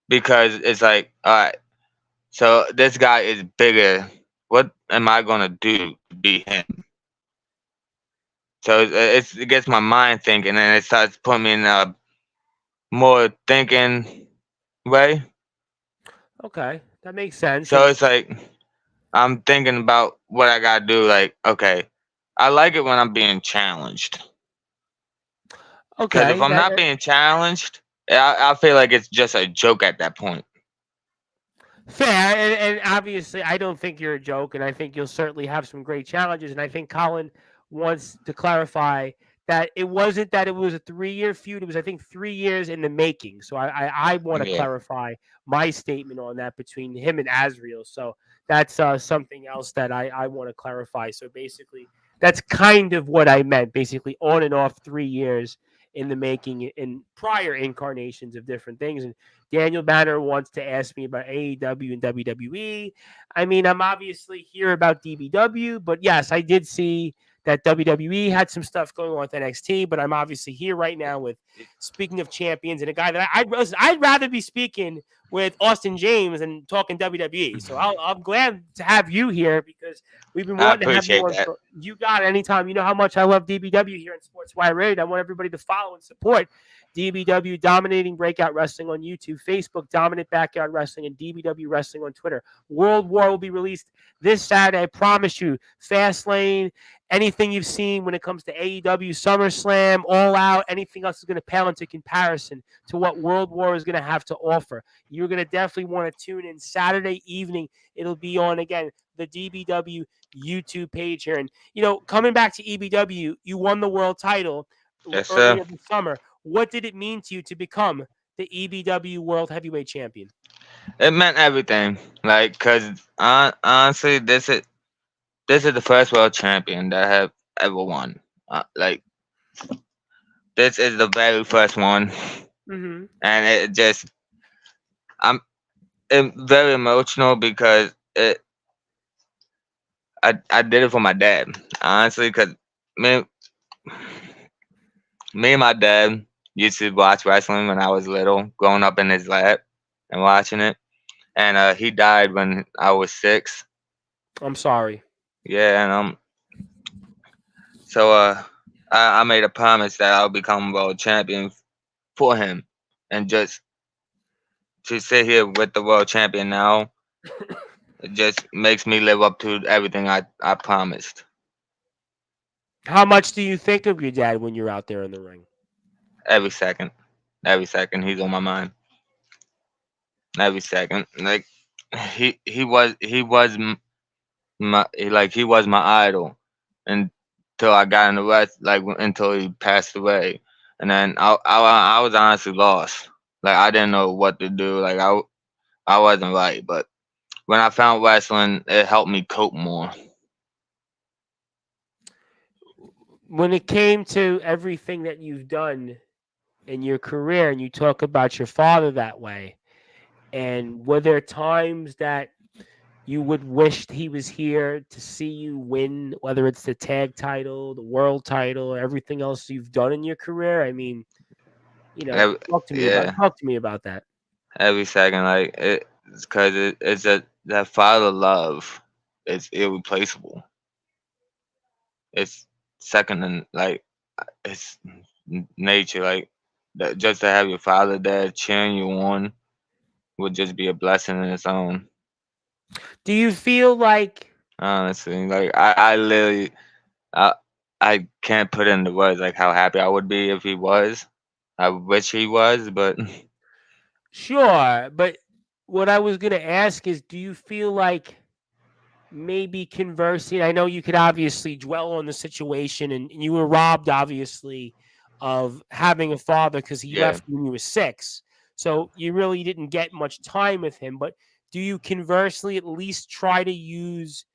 Because it's like, all right, so this guy is bigger. What am I gonna do to beat him? So it gets my mind thinking, and it starts putting me in a more thinking way. Okay, that makes sense. So And it's like I'm thinking about what I gotta do. Like, okay, I like it when I'm being challenged. Because if okay, I'm not being challenged, I feel like it's just a joke at that point. fair. And obviously, I don't think you're a joke, and I think you'll certainly have some great challenges. And I think Colin wants to clarify that it wasn't that it was a 3-year feud. It was, I think, 3 years in the making. So I want to Yeah. clarify my statement on that between him and Azrael. So that's something else that I want to clarify. So basically, that's kind of what I meant. Basically, on and off 3 years in the making in prior incarnations of different things. And Daniel Banner wants to ask me about AEW and WWE. I mean, I'm obviously here about DBW, but yes, I did see that WWE had some stuff going on with NXT, but I'm obviously here right now with speaking of champions and a guy that I'd rather be speaking with Austin James and talking WWE. So I'm glad to have you here because we've been I wanting to have you appreciate on. that. You got it anytime. You know how much I love DBW here in Sportswire Radio. I want everybody to follow and support DBW Dominating Breakout Wrestling on YouTube, Facebook Dominant Backyard Wrestling, and DBW Wrestling on Twitter. World War will be released this Saturday. I promise you. Fastlane, anything you've seen when it comes to AEW, SummerSlam, All Out, anything else is going to pale into comparison to what World War is going to have to offer. You're going to definitely want to tune in Saturday evening. It'll be on, again, the DBW YouTube page here. And, coming back to EBW, you won the world title Yes, sir. earlier this summer. What did it mean to you to become the EBW World Heavyweight Champion? It meant everything. Like, cause honestly, this is the first world champion that I have ever won. Like, this is the very first one, Mm-hmm. and it just I'm very emotional because I did it for my dad, honestly, because me and my dad used to watch wrestling when I was little, growing up in his lap and watching it. And he died when I was 6. I'm sorry. Yeah, and so I made a promise that I'll become world champion for him, and just to sit here with the world champion now, it just makes me live up to everything I promised. How much do you think of your dad when you're out there in the ring? Every second, he's on my mind. Every second, like he was my idol until I got in the West, like until he passed away, and then I was honestly lost. Like, I didn't know what to do. Like, I wasn't right, but when I found wrestling, it helped me cope more. When it came to everything that you've done in your career, and you talk about your father that way, and were there times that you would wish he was here to see you win, whether it's the tag title, the world title, or everything else you've done in your career? I mean, Every, talk to me yeah, about that. every second, like it's because it's that father love is irreplaceable. It's second in, like, it's nature. Like, that, just to have your father there cheering you on would just be a blessing in its own. Do you feel like Honestly, like I literally, I I can't put into words like how happy I would be if he was. I wish he was, but sure, but what I was going to ask is, do you feel like maybe conversing? I know you could obviously dwell on the situation, and you were robbed, obviously, of having a father because he yeah, left when you were 6. So you really didn't get much time with him. But do you conversely at least try to use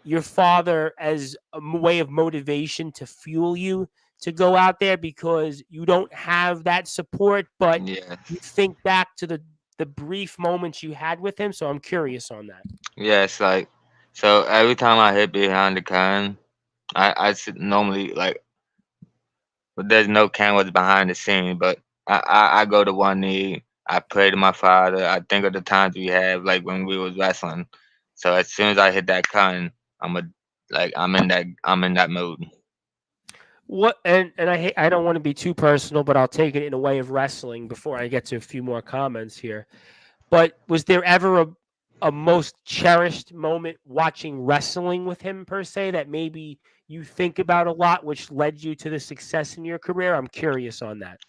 your father as a way of motivation to fuel you to go out there because you don't have that support, but yeah, you think back to the brief moments you had with him? So I'm curious on that. yes. Like, so every time I hit behind the curtain, normally, like, but there's no cameras behind the scene, but I go to one knee. I pray to my father. I think of the times we have, like when we was wrestling. So as soon as I hit that curtain, I'm in that mood. What and I don't want to be too personal, but I'll take it in a way of wrestling before I get to a few more comments here. But was there ever a most cherished moment watching wrestling with him per se that maybe you think about a lot, which led you to the success in your career? I'm curious on that.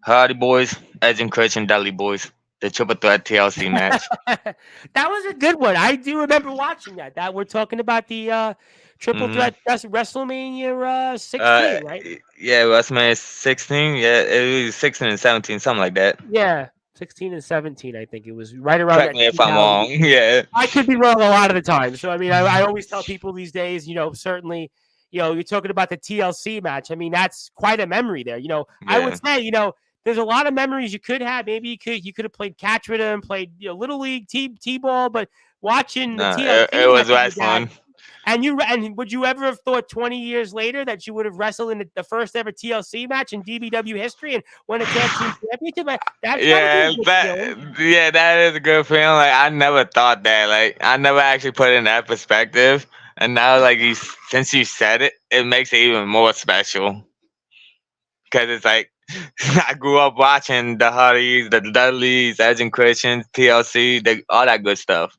Hardy Boys, Edge and Christian Dudley Boys, the Triple Threat TLC match. That was a good one. I do remember watching that. That we're talking about the triple hmm threat WrestleMania 16, right? Yeah, WrestleMania 16. Yeah, it was 16 and 17, something like that. Yeah, 16 and 17, I think it was right around Correct that me if I'm 2000. wrong. Yeah. I could be wrong a lot of the time. So, I mean, I always tell people these days, certainly, you're talking about the TLC match. I mean, that's quite a memory there. I would Yeah. say, there's a lot of memories you could have. Maybe you could have played catch with him, played little league t-ball, but watching the No, TLC it match was with your dad. wrestling. And would you ever have thought 20 years later that you would have wrestled in the first ever TLC match in DBW history and won a tag team championship? That's got to be a Yeah, good feeling. that is a good feeling. Like I never thought that. Like I never actually put it in that perspective. And now, like since you said it, it makes it even more special. Because it's like I grew up watching the Hardys, the Dudleys, Edge and Christians, TLC, all that good stuff.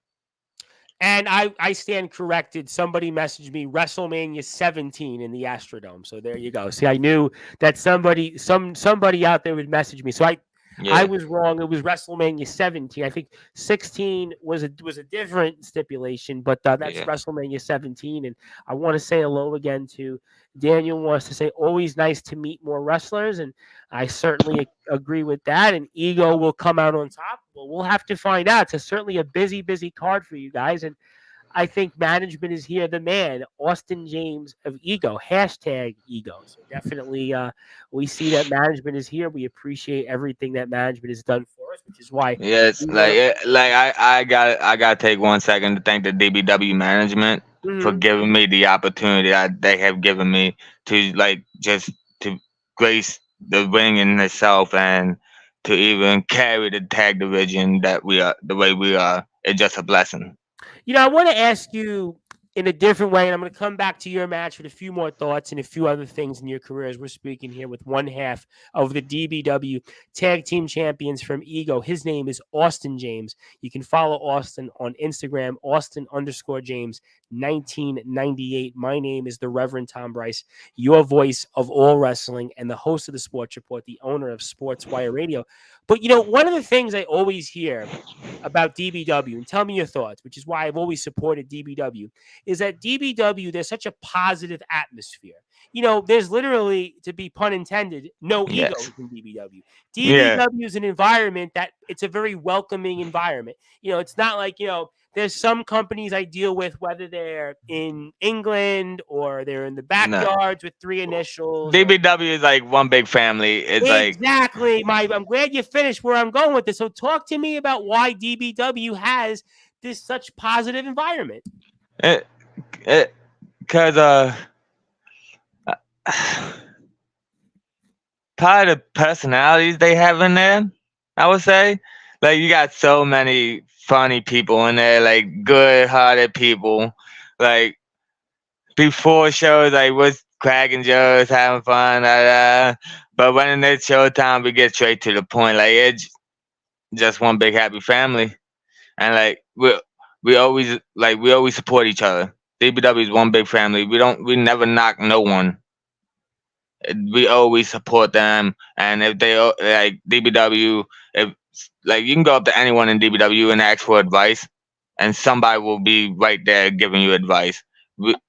And I stand corrected. Somebody messaged me WrestleMania 17 in the Astrodome. So there you go. See, I knew that somebody out there would message me. So I Yeah, was wrong. It was WrestleMania 17. I think 16 was a different stipulation, but that's yeah, WrestleMania 17. And I want to say hello again to Daniel. Wants to say always nice to meet more wrestlers, and I certainly agree with that. And Ego will come out on top. Well, we'll have to find out. It's certainly a busy card for you guys, and I think management is here. The man, Austin James of Ego, #Ego. So definitely, we see that management is here. We appreciate everything that management has done for us, which is why yes. we Like want I got to take 1 second to thank the DBW management for to. giving me the opportunity that they have given me to just to grace the ring in itself and to even carry the tag division that we are the way we are. It's just a blessing. I want to ask you in a different way, and I'm going to come back to your match with a few more thoughts and a few other things in your career as we're speaking here with one half of the DBW Tag Team Champions from Ego. His name is Austin James. You can follow Austin on Instagram, Austin_James 1998. My name is the Reverend Tom Bryce, your voice of all wrestling and the host of the Sports Report, the owner of Sportswire Radio. But, one of the things I always hear about DBW, and tell me your thoughts, which is why I've always supported DBW, is that DBW, there's such a positive atmosphere. There's literally, to be pun intended, no egos Yes. in DBW. Yeah. DBW is an environment that it's a very welcoming environment. It's not like, there's some companies I deal with, whether they're in England or they're in the No. backyards with 3 initials. DBW is like one big family. It's like Exactly. I'm glad you finished where I'm going with this. So talk to me about why DBW has this such positive environment. because part of the personalities they have in there, I would say. Like you got so many funny people in there, like good hearted people. Like before shows, like was cracking jokes, having fun, but when it's showtime, we get straight to the point. Like it's just one big happy family, and like we always support each other. DBW is one big family. We never knock no one. We always support them, and if they like DBW, if like you can go up to anyone in DBW and ask for advice, and somebody will be right there giving you advice.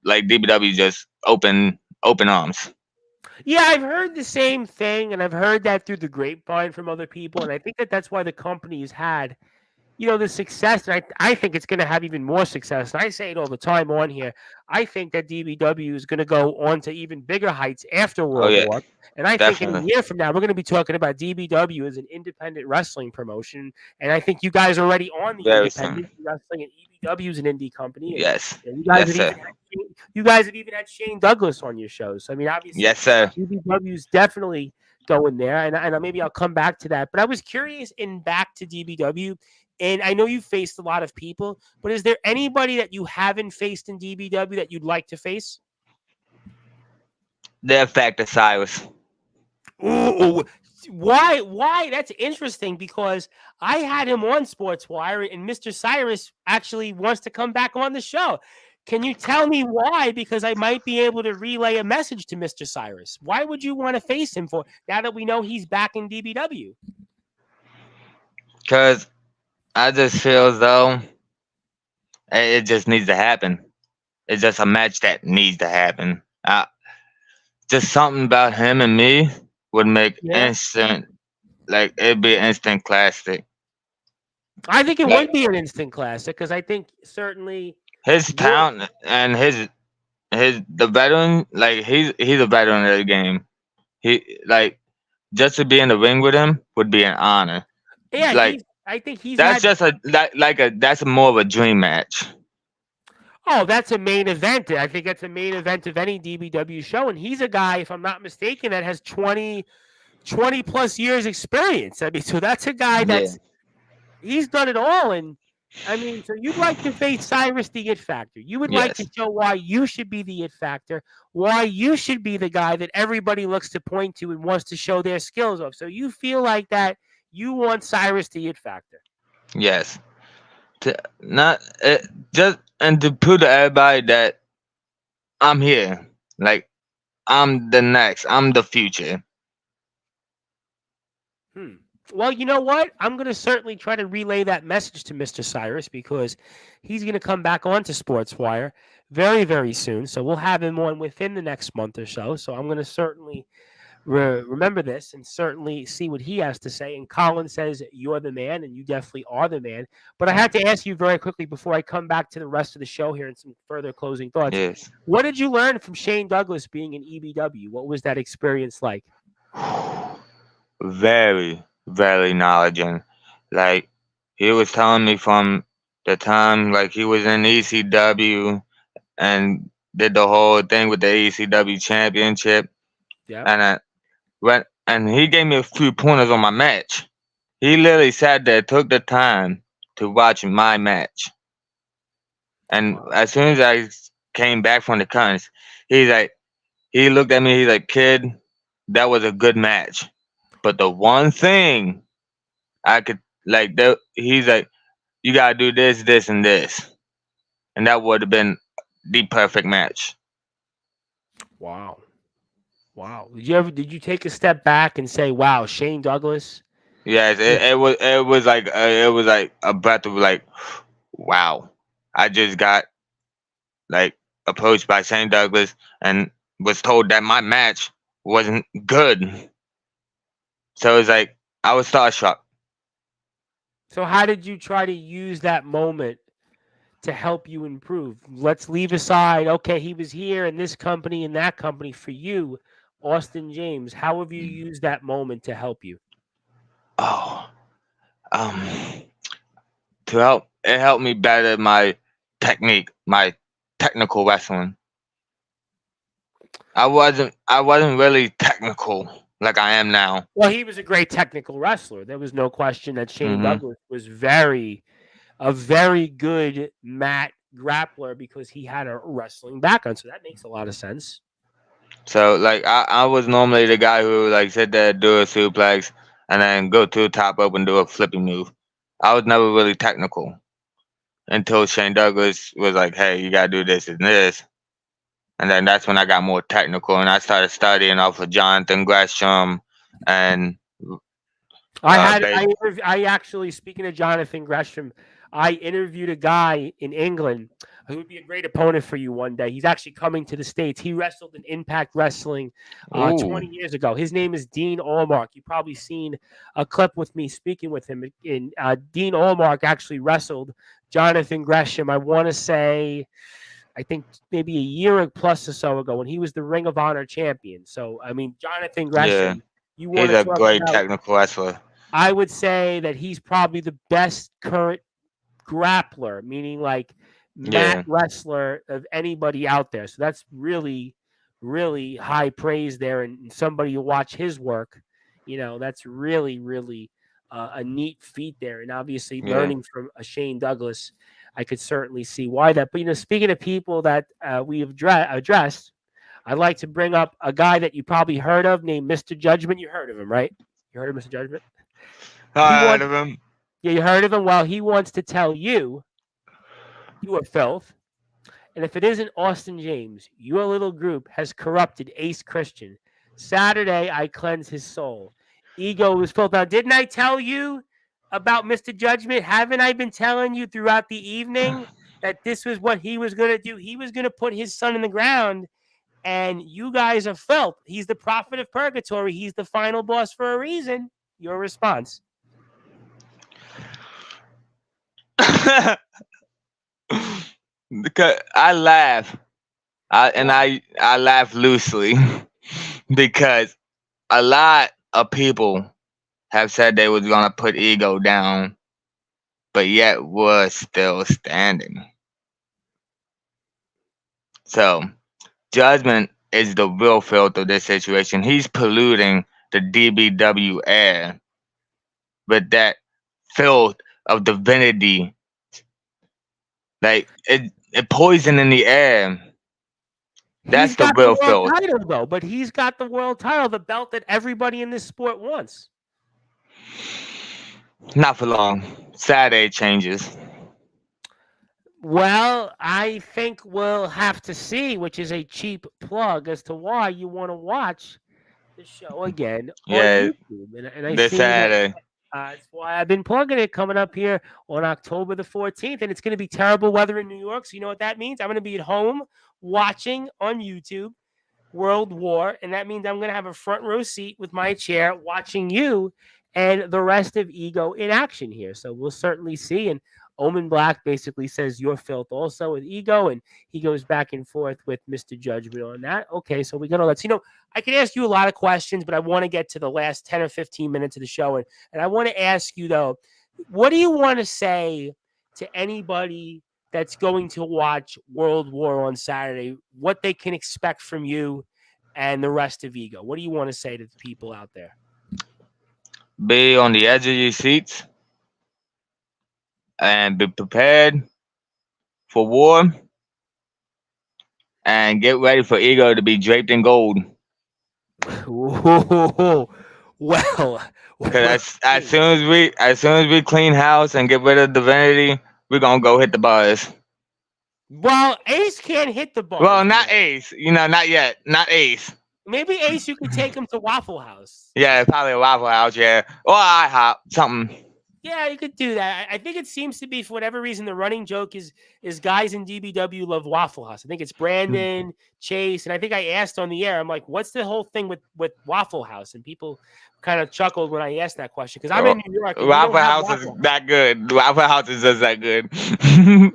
Like DBW just open arms. Yeah, I've heard the same thing, and I've heard that through the grapevine from other people, and I think that's why the company's had the success, and I think it's going to have even more success. And I say it all the time on here. I think that DBW is going to go on to even bigger heights after Oh World yeah, War. And I think in a definitely. year from now, we're going to be talking about DBW as an independent wrestling promotion. And I think you guys are already on the Very soon. independent wrestling, and EBW is an indie company. And Yes, you guys yes, have sir. even had Shane Douglas on your show. So I mean, obviously, Yes, sir. DBW is definitely going there, and maybe I'll come back to that. But I was curious back to DBW. And I know you've faced a lot of people, but is there anybody that you haven't faced in DBW that you'd like to face? The fact that Cyrus. Ooh, why? Why? That's interesting because I had him on Sportswire, and Mr. Cyrus actually wants to come back on the show. Can you tell me why? Because I might be able to relay a message to Mr. Cyrus. Why would you want to face him for now that we know he's back in DBW? Because I just feel as though it just needs to happen. It's just a match that needs to happen. Just something about him and me would make Yeah. instant, like it'd be an instant classic. I think it Like would be an instant classic because I think certainly his talent and his the veteran, like he's a veteran of the game. He like just to be in the ring with him would be an honor. Yeah, Like I think he's that's had. just that's more of a dream match. Oh, that's a main event. I think that's a main event of any DBW show. And he's a guy, if I'm not mistaken, that has 20 plus years experience. I mean, so that's a guy Yeah. he's done it all. And I mean, so you'd like to face Cyrus the It Factor. You would like to Yes. show why you should be the It Factor, why you should be the guy that everybody looks to point to and wants to show their skills of. So you feel like that you want Cyrus the It Factor. Yes. To, not just and to prove to everybody that I'm here. Like I'm the next. I'm the future. Hmm. Well, you know what? I'm going to certainly try to relay that message to Mr. Cyrus because he's going to come back onto Sportswire very, very soon. So we'll have him on within the next month or so. So I'm going to certainly remember this and certainly see what he has to say. And Colin says you're the man, and you definitely are the man. But I had to ask you very quickly before I come back to the rest of the show here and some further closing thoughts. Yes. What did you learn from Shane Douglas being in EBW? What was that experience like? Very, very knowledgeable. Like he was telling me from the time like he was in ECW and did the whole thing with the ECW championship Yeah. and and he gave me a few pointers on my match. He literally sat there, took the time to watch my match. And Wow. as soon as I came back from the cons, he's like, he looked at me, he's like, kid, that was a good match. But the one thing I could, like, he's like, you gotta do this, this, and this. And that would have been the perfect match. Wow. Wow. Did you take a step back and say, wow, Shane Douglas? Yes, it was like a breath of like, wow. I just got like approached by Shane Douglas and was told that my match wasn't good. So it's like I was starstruck. So how did you try to use that moment to help you improve? Let's leave aside, okay, he was here in this company and that company. For you, Austin James, how have you used that moment to help you? Oh, um, to help it helped me better my technique, my technical wrestling. I wasn't really technical like I am now. Well, he was a great technical wrestler. There was no question that Shane Hmm. Douglas was a very good mat grappler because he had a wrestling background. So that makes a lot of sense. So like I was normally the guy who like sit there, do a suplex, and then go to the top rope and do a flipping move. I was never really technical until Shane Douglas was like, "Hey, you gotta do this and this," and then that's when I got more technical and I started studying off of Jonathan Gresham and ba- I actually, speaking of Jonathan Gresham, I interviewed a guy in England who would be a great opponent for you one day. He's actually coming to the States. He wrestled in Impact Wrestling ooh 20 years ago. His name is Dean Allmark. You've probably seen a clip with me speaking with him. Dean Allmark actually wrestled Jonathan Gresham, I want to say, I think maybe a year plus or so ago when he was the Ring of Honor champion. So, I mean, Jonathan yeah, Gresham, you want he's to a talk great about, technical wrestler. I would say that he's probably the best current grappler, meaning like mat Yeah, wrestler of anybody out there. So that's really, really high praise there. And somebody you watch his work, that's really, really a neat feat there. And obviously, yeah. learning from a Shane Douglas, I could certainly see why that. But speaking of people that we have addressed, I'd like to bring up a guy that you probably heard of named Mr. Judgment. You heard of him, right? You heard of Mr. Judgment? He I heard wants of him. Yeah, you heard of him? Well, he wants to tell you are filth. And if it isn't Austin James, your little group has corrupted Ace Christian. Saturday, I cleanse his soul. Ego was filth. Now, didn't I tell you about Mr. Judgment? Haven't I been telling you throughout the evening that this was what he was going to do? He was going to put his son in the ground, and you guys are filth. He's the prophet of purgatory. He's the final boss for a reason. Your response. Because I laugh I laugh loosely because a lot of people have said they was gonna put ego down, but yet was still standing. So Judgment is the real filth of this situation. He's polluting the DBW air with that filth of divinity, like it poison in the air. He's That's the got the real world filth. title though, but he's got the world title, the belt that everybody in this sport wants. Not for long. Saturday changes. Well, I think we'll have to see, which is a cheap plug as to why you want to watch the show again on Yeah, YouTube. And I this see that Saturday. that's why I've been plugging it coming up here on October the 14th. And it's going to be terrible weather in New York. So you know what that means? I'm going to be at home watching on YouTube World War. And that means I'm going to have a front row seat with my chair watching you and the rest of Ego in action here. So we'll certainly see. And Omen Black basically says you're filth also with Ego, and he goes back and forth with Mr. Judgment on that. Okay, so we got all that. So, you know, I can ask you a lot of questions, but I want to get to the last 10 or 15 minutes of the show. And I want to ask you, though, what do you want to say to anybody that's going to watch World War on Saturday, what they can expect from you and the rest of Ego? What do you want to say to the people out there? Be on the edge of your seats and be prepared for war and get ready for Ego to be draped in gold. Whoa. Well, Cause as soon as we clean house and get rid of divinity, we're gonna go hit the bars. well, Ace can't hit the Well, bars not yet. Ace, not yet, not Ace. Maybe Ace, you could take him to Waffle House. Yeah, probably a Waffle House, yeah, or IHOP, something. Yeah, you could do that. I think it seems to be, for whatever reason, the running joke is guys in DBW love Waffle House. I think it's Brandon, Chase, and I think I asked on the air, I'm like, what's the whole thing with Waffle House? And people kind of chuckled when I asked that question because I'm in New York and we don't Waffle have House is Waffle House. that good. Waffle House is just that good.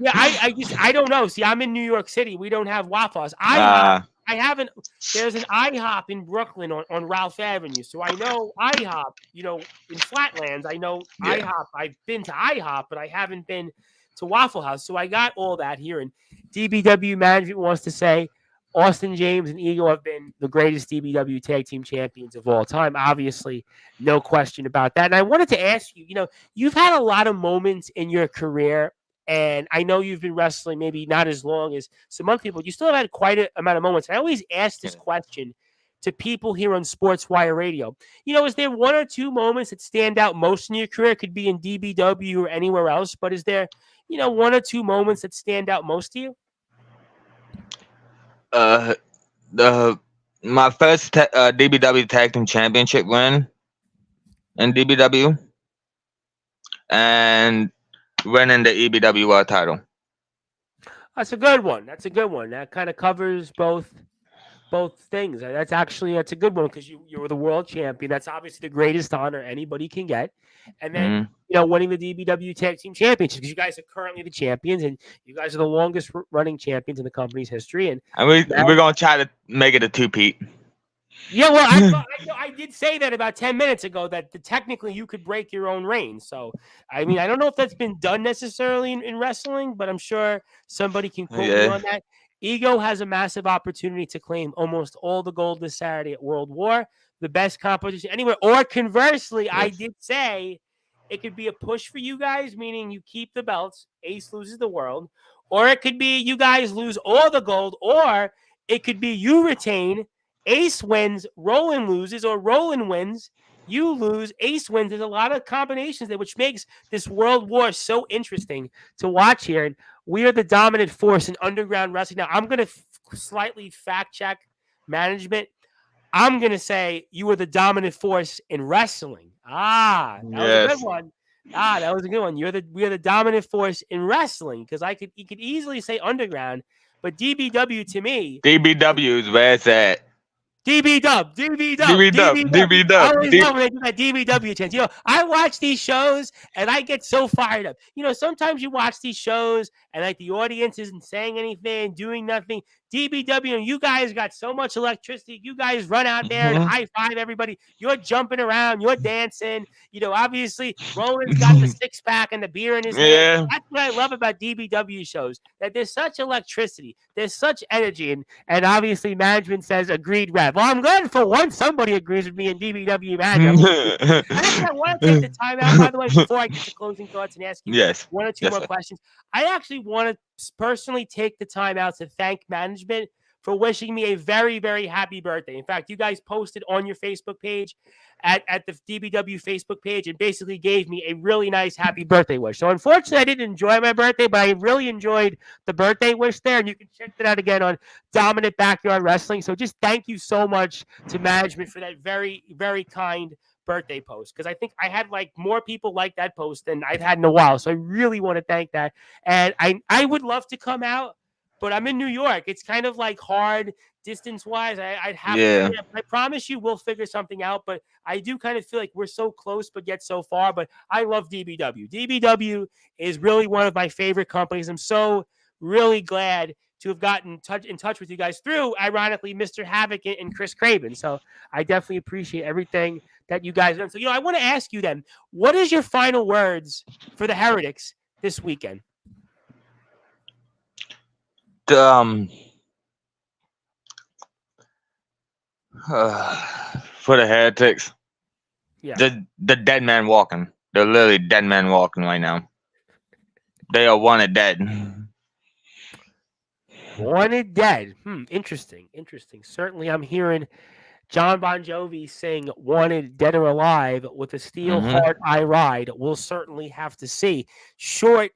Yeah, I don't know. See, I'm in New York City. We don't have Waffle House. uh, I haven't. There's an IHOP in Brooklyn on Ralph Avenue, so I know IHOP. You know, in Flatlands, I know yeah. IHOP. I've been to IHOP, but I haven't been to Waffle House. So I got all that here. And DBW management wants to say Austin James and Eagle have been the greatest DBW tag team champions of all time. Obviously, no question about that. And I wanted to ask you. You know, you've had a lot of moments in your career. And I know you've been wrestling maybe not as long as some other people. You still have had quite an amount of moments. I always ask this question to people here on Sportswire Radio. You know, is there one or two moments that stand out most in your career? It could be in DBW or anywhere else, but is there, you know, one or two moments that stand out most to you? The my first DBW Tag Team Championship win in DBW and winning the EBW World Title. That's a good one. That's a good one. That kind of covers both things. That's a good one because you were the world champion. That's obviously the greatest honor anybody can get. And then you know, winning the DBW Tag Team Championship because you guys are currently the champions and you guys are the longest running champions in the company's history. And we're gonna try to make it a two-peat. yeah, well, I did say that about 10 minutes ago that technically you could break your own reign. So, I mean, I don't know if that's been done necessarily in wrestling, but I'm sure somebody can quote me on that. Ego has a massive opportunity to claim almost all the gold this Saturday at World War, the best competition anywhere. Or conversely, I did say it could be a push for you guys, meaning you keep the belts, Ace loses the world, or it could be you guys lose all the gold, or it could be you retain, Ace wins, Roland loses, or Roland wins, you lose, Ace wins. There's a lot of combinations there, which makes this World War so interesting to watch here. And we are the dominant force in underground wrestling. Now, I'm going to slightly fact check management. I'm going to say you were the dominant force in wrestling. That was a good one. That was a good one. We are the dominant force in wrestling because you could easily say underground, but DBW to me, DBW is where it's at. DB Dub. I always love when they do that DBW chance. You know, I watch these shows and I get so fired up. You know, sometimes you watch these shows and like the audience isn't saying anything, doing nothing. DBW, and you guys got so much electricity. You guys run out there and high five everybody. You're jumping around. You're dancing. Obviously, Roland's got the six pack and the beer in his hand. Yeah. That's what I love about DBW shows, that there's such electricity. There's such energy. And obviously, management says agreed, Rev. Well, I'm glad for once somebody agrees with me in DBW management. Actually, I want to take the time out, by the way, before I get to closing thoughts and ask you Yes. one or two Yes, more sir. questions. I actually want to personally take the time out to thank management for wishing me a very, very happy birthday. In fact, you guys posted on your Facebook page at the DBW Facebook page and basically gave me a really nice happy birthday wish. So unfortunately, I didn't enjoy my birthday, but I really enjoyed the birthday wish there. And you can check that out again on Dominant Backyard Wrestling. So just thank you so much to management for that very, very kind birthday post, because I think I had like more people like that post than I've had in a while. So I really want to thank that. And I would love to come out, but I'm in New York. It's kind of like hard distance wise. I'd have Yeah. to. I promise you, we'll figure something out. But I do kind of feel like we're so close, but yet so far. But I love DBW. DBW is really one of my favorite companies. I'm so really glad to have gotten in touch with you guys through, ironically, Mr. Havoc and Chris Craven. So I definitely appreciate everything that you guys done. So, I want to ask you then, what is your final words for the Heretics this weekend? For the Heretics, Yeah. the dead man walking. They're literally dead man walking right now. They are wanted dead. Wanted dead. Interesting. Certainly, I'm hearing John Bon Jovi sing "Wanted Dead or Alive" with a steel heart I ride. We'll certainly have to see. Short,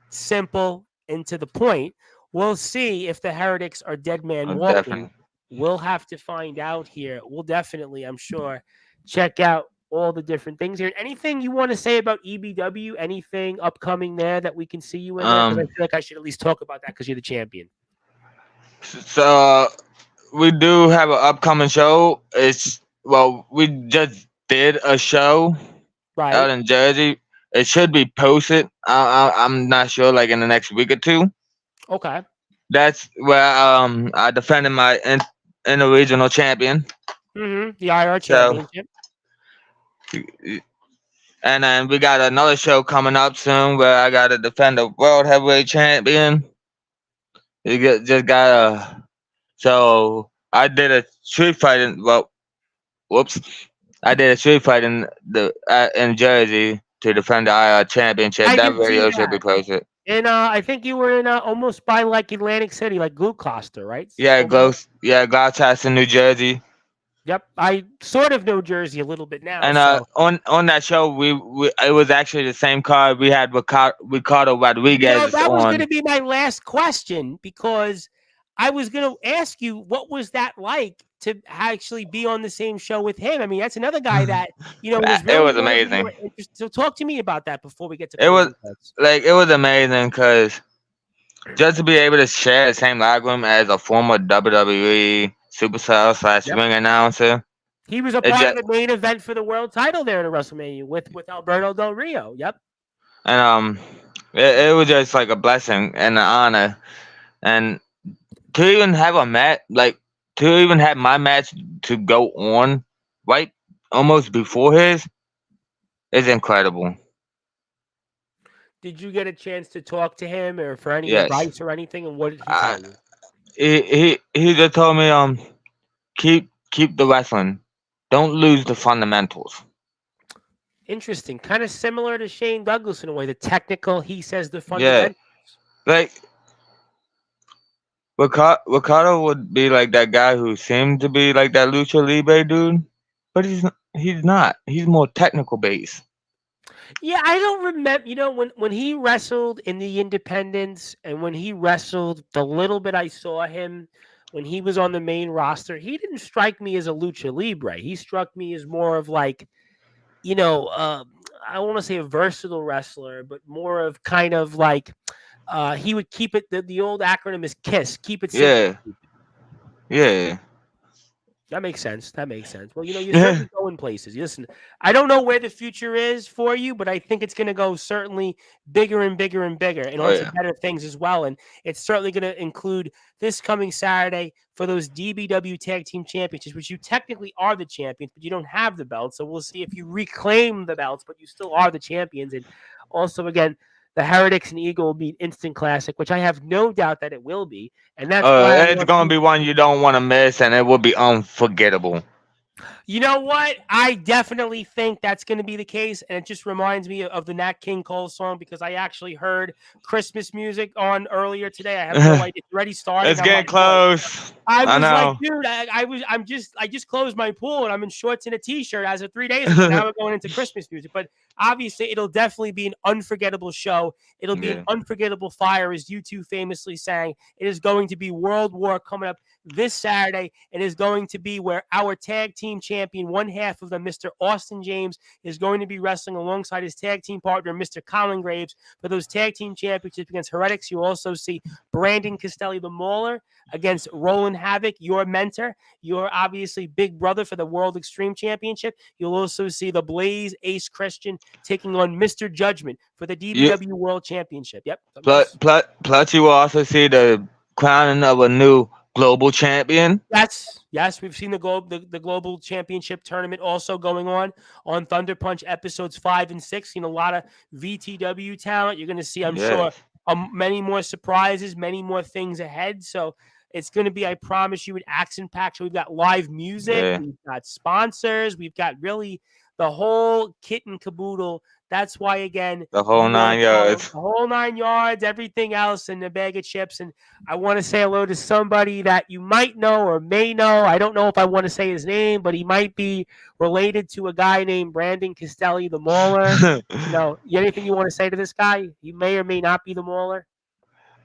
simple, and to the point. We'll see if the Heretics are dead man walking. Definitely. We'll have to find out here. We'll definitely, I'm sure, check out all the different things here. Anything you want to say about EBW? Anything upcoming there that we can see you in there? Because I feel like I should at least talk about that because you're the champion. So we do have an upcoming show. We just did a show out in Jersey. It should be posted. I'm not sure, like in the next week or two. Okay. That's where I defended my regional champion. The IR championship. And then we got another show coming up soon where I got to defend the world heavyweight champion. So I did a street fight I did a street fight in Jersey to defend the IR championship. That video should be posted. And I think you were in almost by like Atlantic City, like Gloucester, right? Yeah, Gloucester, New Jersey. Yep, I sort of know Jersey a little bit now. And on that show, it was actually the same card we had Ricardo Rodriguez. That was going to be my last question, because I was going to ask you, what was that like to actually be on the same show with him? I mean, that's another guy that was really, it was amazing. So talk to me about that before we get to it was amazing, because just to be able to share the same locker room as a former WWE superstar / ring announcer. He was a part of the main event for the world title there in WrestleMania with Alberto Del Rio. Yep. And it was just like a blessing and an honor, and to even have a match, to even have my match to go on right almost before his, is incredible. Did you get a chance to talk to him or for any advice or anything? And what did he tell you? He just told me, keep the wrestling. Don't lose the fundamentals. Interesting. Kind of similar to Shane Douglas in a way. The technical, he says the fundamentals. Yeah. Like, Ricardo would be like that guy who seemed to be like that Lucha Libre dude, but he's not. He's more technical based. Yeah, I don't remember. When he wrestled in the independents, and when he wrestled the little bit I saw him when he was on the main roster, he didn't strike me as a Lucha Libre. He struck me as more of like, I want to say a versatile wrestler, but more of kind of like he would keep it. The old acronym is KISS. Keep it simple. Yeah. That makes sense. That makes sense. Well, you're certainly going places. Listen, I don't know where the future is for you, but I think it's going to go certainly bigger and bigger and bigger and Oh onto yeah. better things as well. And it's certainly going to include this coming Saturday for those DBW Tag Team Championships, which you technically are the champions, but you don't have the belts. So we'll see if you reclaim the belts, but you still are the champions. And also, again, the Heretics and Eagle will be an instant classic, which I have no doubt that it will be. And that's why I It's want gonna you. be one you don't want to miss, and it will be unforgettable. You know what? I definitely think that's going to be the case. And it just reminds me of the Nat King Cole song because I actually heard Christmas music on earlier today. I have no idea. It's already started. It's I'm getting like, boy, close. I I was like, know. dude, I just closed my pool and I'm in shorts and a t-shirt as of 3 days ago. Now we're going into Christmas music, but obviously it'll definitely be an unforgettable show. It'll be an Yeah. unforgettable fire, as you two famously sang. It is going to be World War coming up this Saturday. It is going to be where our tag team champion, one half of them, Mr. Austin James, is going to be wrestling alongside his tag team partner, Mr. Colin Graves, for those tag team championships against Heretics. You also see Brandon Castelli, the Mauler, against Roland Havoc, your mentor, your obviously big brother for the World Extreme Championship. You'll also see the Blaze Ace Christian taking on Mr. Judgment for the You DBW World Championship. Yep. Something plus, else? plus you will also see the crowning of a new global champion. Yes, we've seen the global championship tournament also going on Thunder Punch episodes 5 and 6. Seen a lot of VTW talent. You're going to see, I'm sure, Yes. many more surprises, many more things ahead. So it's going to be, I promise you, an action-packed show. We've got live music, Yeah. we've got sponsors, we've got really the whole kit and caboodle. That's why, again, The whole you want to nine follow yards. the whole 9 yards, everything else, and a bag of chips. And I want to say hello to somebody that you might know or may know. I don't know if I want to say his name, but he might be related to a guy named Brandon Castelli, the Mauler. Anything you want to say to this guy? He may or may not be the Mauler.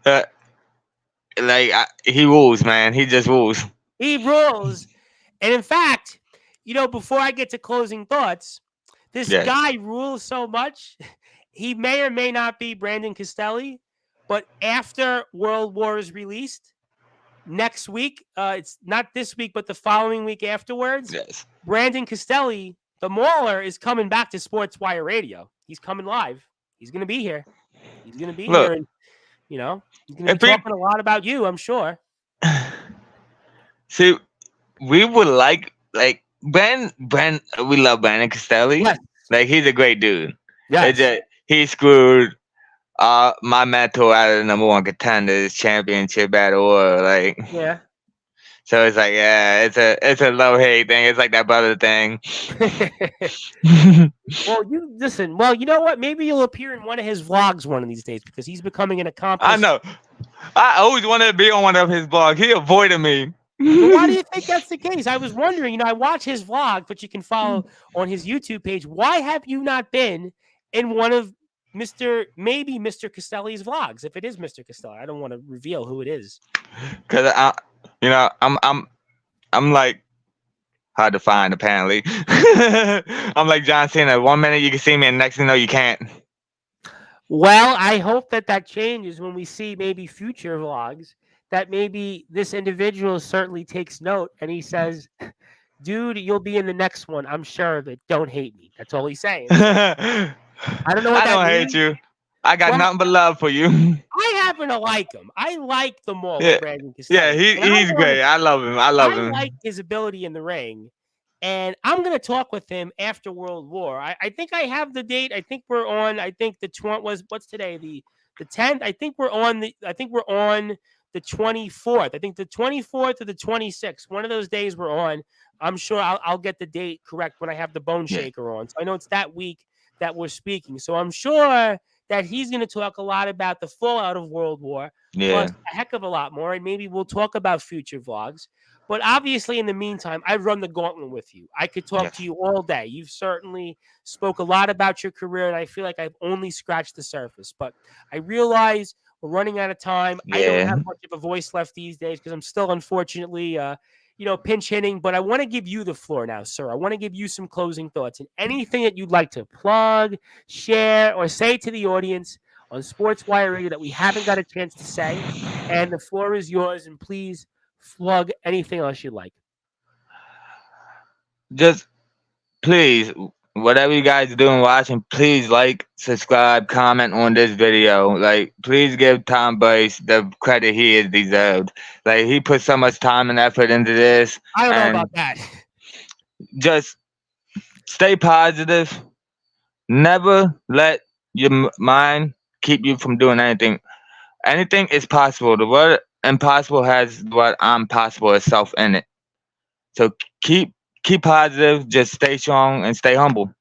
Uh, he rules, man. He just rules. He rules. And in fact, before I get to closing thoughts, this Yes. guy rules so much. He may or may not be Brandon Castelli, but after World War is released next week, it's not this week, but the following week afterwards, Yes. Brandon Castelli, the Mauler, is coming back to Sportswire Radio. He's coming live. He's going to be here. He's going to be Look, here, and he's going to be if we talking a lot about you, I'm sure. see, we would like we love Brandon Castelli. Yes. Like he's a great dude. Yes. It's just he screwed my mentor out of the number one contenders championship battle or like Yeah. so it's like it's a love hate thing. It's like that brother thing. Well, you listen. Well, you know what? Maybe you'll appear in one of his vlogs one of these days because he's becoming an accomplished. I know. I always wanted to be on one of his vlogs. He avoided me. Well, why do you think that's the case? I was wondering. I watch his vlog, but you can follow on his YouTube page. Why have you not been in one of Mr. Castelli's vlogs? If it is Mr. Castelli, I don't want to reveal who it is. Cause I'm like hard to find apparently. I'm like John Cena. 1 minute you can see me, and next thing you know you can't. Well, I hope that changes when we see maybe future vlogs. That maybe this individual certainly takes note, and he says, "Dude, you'll be in the next one. I'm sure of it. Don't hate me." That's all he's saying. I don't know what I that don't means. hate you. I got nothing but love for you. I happen to like him. I like the Mauler, Yeah. Brandon Castelli. Yeah, he's great. I love him. I love him. like his ability in the ring. And I'm going to talk with him after World War. I think I have the date. I think we're on. I think the 20 was what's today? The 10th. I think we're on the 24th. I think the 24th or the 26th. One of those days we're on. I'm sure I'll get the date correct when I have the Bone Shaker on. So I know it's that week that we're speaking. So I'm sure that he's going to talk a lot about the fallout of World War, plus a heck of a lot more, and maybe we'll talk about future vlogs. But obviously, in the meantime, I've run the gauntlet with you. I could talk to you all day. You've certainly spoke a lot about your career, and I feel like I've only scratched the surface. But I realize we're running out of time. I don't have much of a voice left these days because I'm still, unfortunately, pinch hitting. But I want to give you the floor now, sir. I want to give you some closing thoughts and anything that you'd like to plug, share, or say to the audience on Sportswire Radio that we haven't got a chance to say. And the floor is yours, and please plug anything else you'd like. just please, whatever you guys are doing watching, please like, subscribe, comment on this video. Like, please give Tom Brace the credit he is deserved. Like, he put so much time and effort into this, I don't know and about that. just stay positive. Never let your mind keep you from doing anything. Anything is possible. The word impossible has the word I'm possible itself in it. So keep positive, just stay strong and stay humble.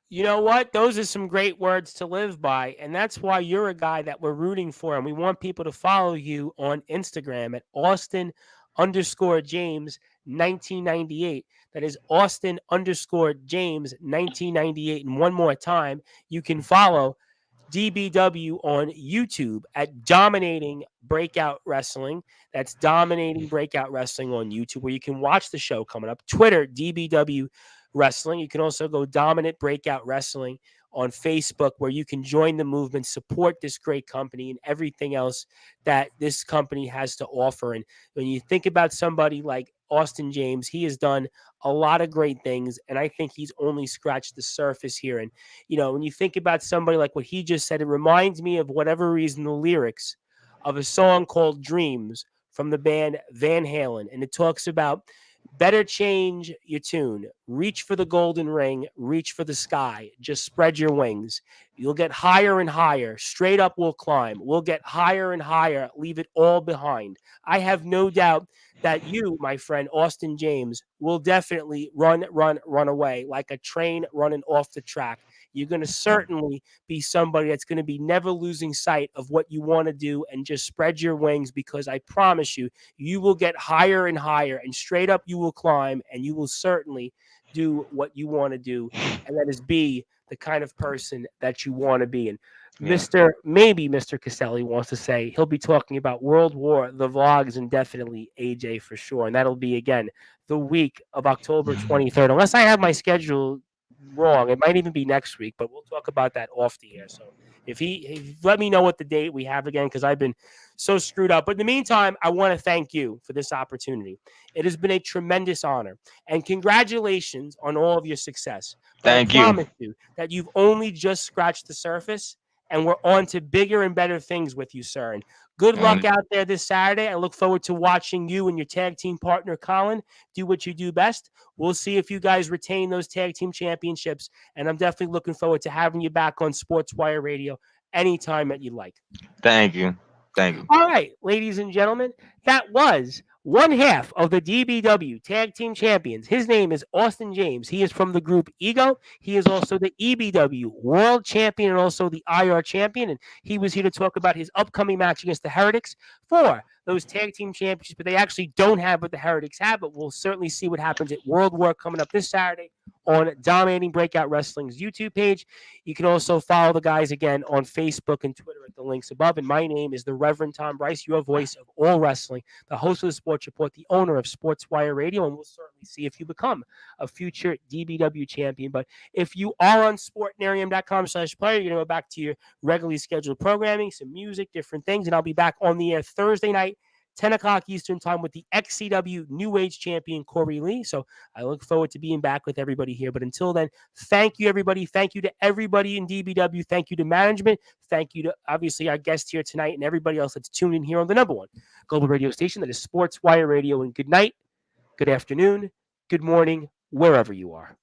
You know what? Those are some great words to live by. And that's why you're a guy that we're rooting for. And we want people to follow you on Instagram at Austin_James 1998. That is Austin_James 1998. And one more time, you can follow DBW on YouTube at Dominating Breakout Wrestling. That's Dominating Breakout Wrestling on YouTube, where you can watch the show coming up. Twitter, DBW Wrestling. You can also go Dominant Breakout Wrestling on Facebook, where you can join the movement, support this great company, and everything else that this company has to offer. And when you think about somebody like Austin James, he has done a lot of great things, and I think he's only scratched the surface here. And when you think about somebody like what he just said, it reminds me of whatever reason the lyrics of a song called Dreams from the band Van Halen. And it talks about better change your tune, reach for the golden ring, reach for the sky, just spread your wings. You'll get higher and higher, straight up we'll climb. We'll get higher and higher, leave it all behind. I have no doubt that you, my friend Austin James, will definitely run away like a train running off the track. You're going to certainly be somebody that's going to be never losing sight of what you want to do, and just spread your wings, because I promise you, you will get higher and higher, and straight up you will climb, and you will certainly do what you want to do, and that is be the kind of person that you want to be. And Yeah. Mr. Caselli wants to say he'll be talking about World War, the vlogs, and definitely AJ for sure. And that'll be, again, the week of October 23rd. Unless I have my schedule wrong, it might even be next week, but we'll talk about that off the air. So if he let me know what the date we have again, because I've been so screwed up. But in the meantime, I want to thank you for this opportunity. It has been a tremendous honor, and congratulations on all of your success. But I Thank you. promise you that you've only just scratched the surface, and we're on to bigger and better things with you, sir. And good luck And out there this Saturday. I look forward to watching you and your tag team partner, Colin, do what you do best. We'll see if you guys retain those tag team championships, and I'm definitely looking forward to having you back on Sportswire Radio anytime that you like. thank you. Thank you. All right, ladies and gentlemen, that was one half of the DBW Tag Team Champions. His name is Austin James. He is from the group Ego. He is also the EBW World Champion and also the IR Champion. And he was here to talk about his upcoming match against the Heretics for those Tag Team Championships. But they actually don't have what the Heretics have. But we'll certainly see what happens at World War coming up this Saturday on Dominating Breakout Wrestling's YouTube page. You can also follow the guys again on Facebook and Twitter at the links above. And my name is the Reverend Tom Bryce, your voice of all wrestling, the host of the Sports Report, the owner of Sportswire Radio, and we'll certainly see if you become a future DBW champion. But if you are on sportnarium.com/player, you're going to go back to your regularly scheduled programming, some music, different things, and I'll be back on the air Thursday night, 10 o'clock Eastern time, with the XCW New Age champion, Corey Lee. So I look forward to being back with everybody here. But until then, thank you, everybody. Thank you to everybody in DBW. Thank you to management. Thank you to, obviously, our guest here tonight and everybody else that's tuned in here on the number one global radio station, that is Sportswire Radio. And good night, good afternoon, good morning, wherever you are.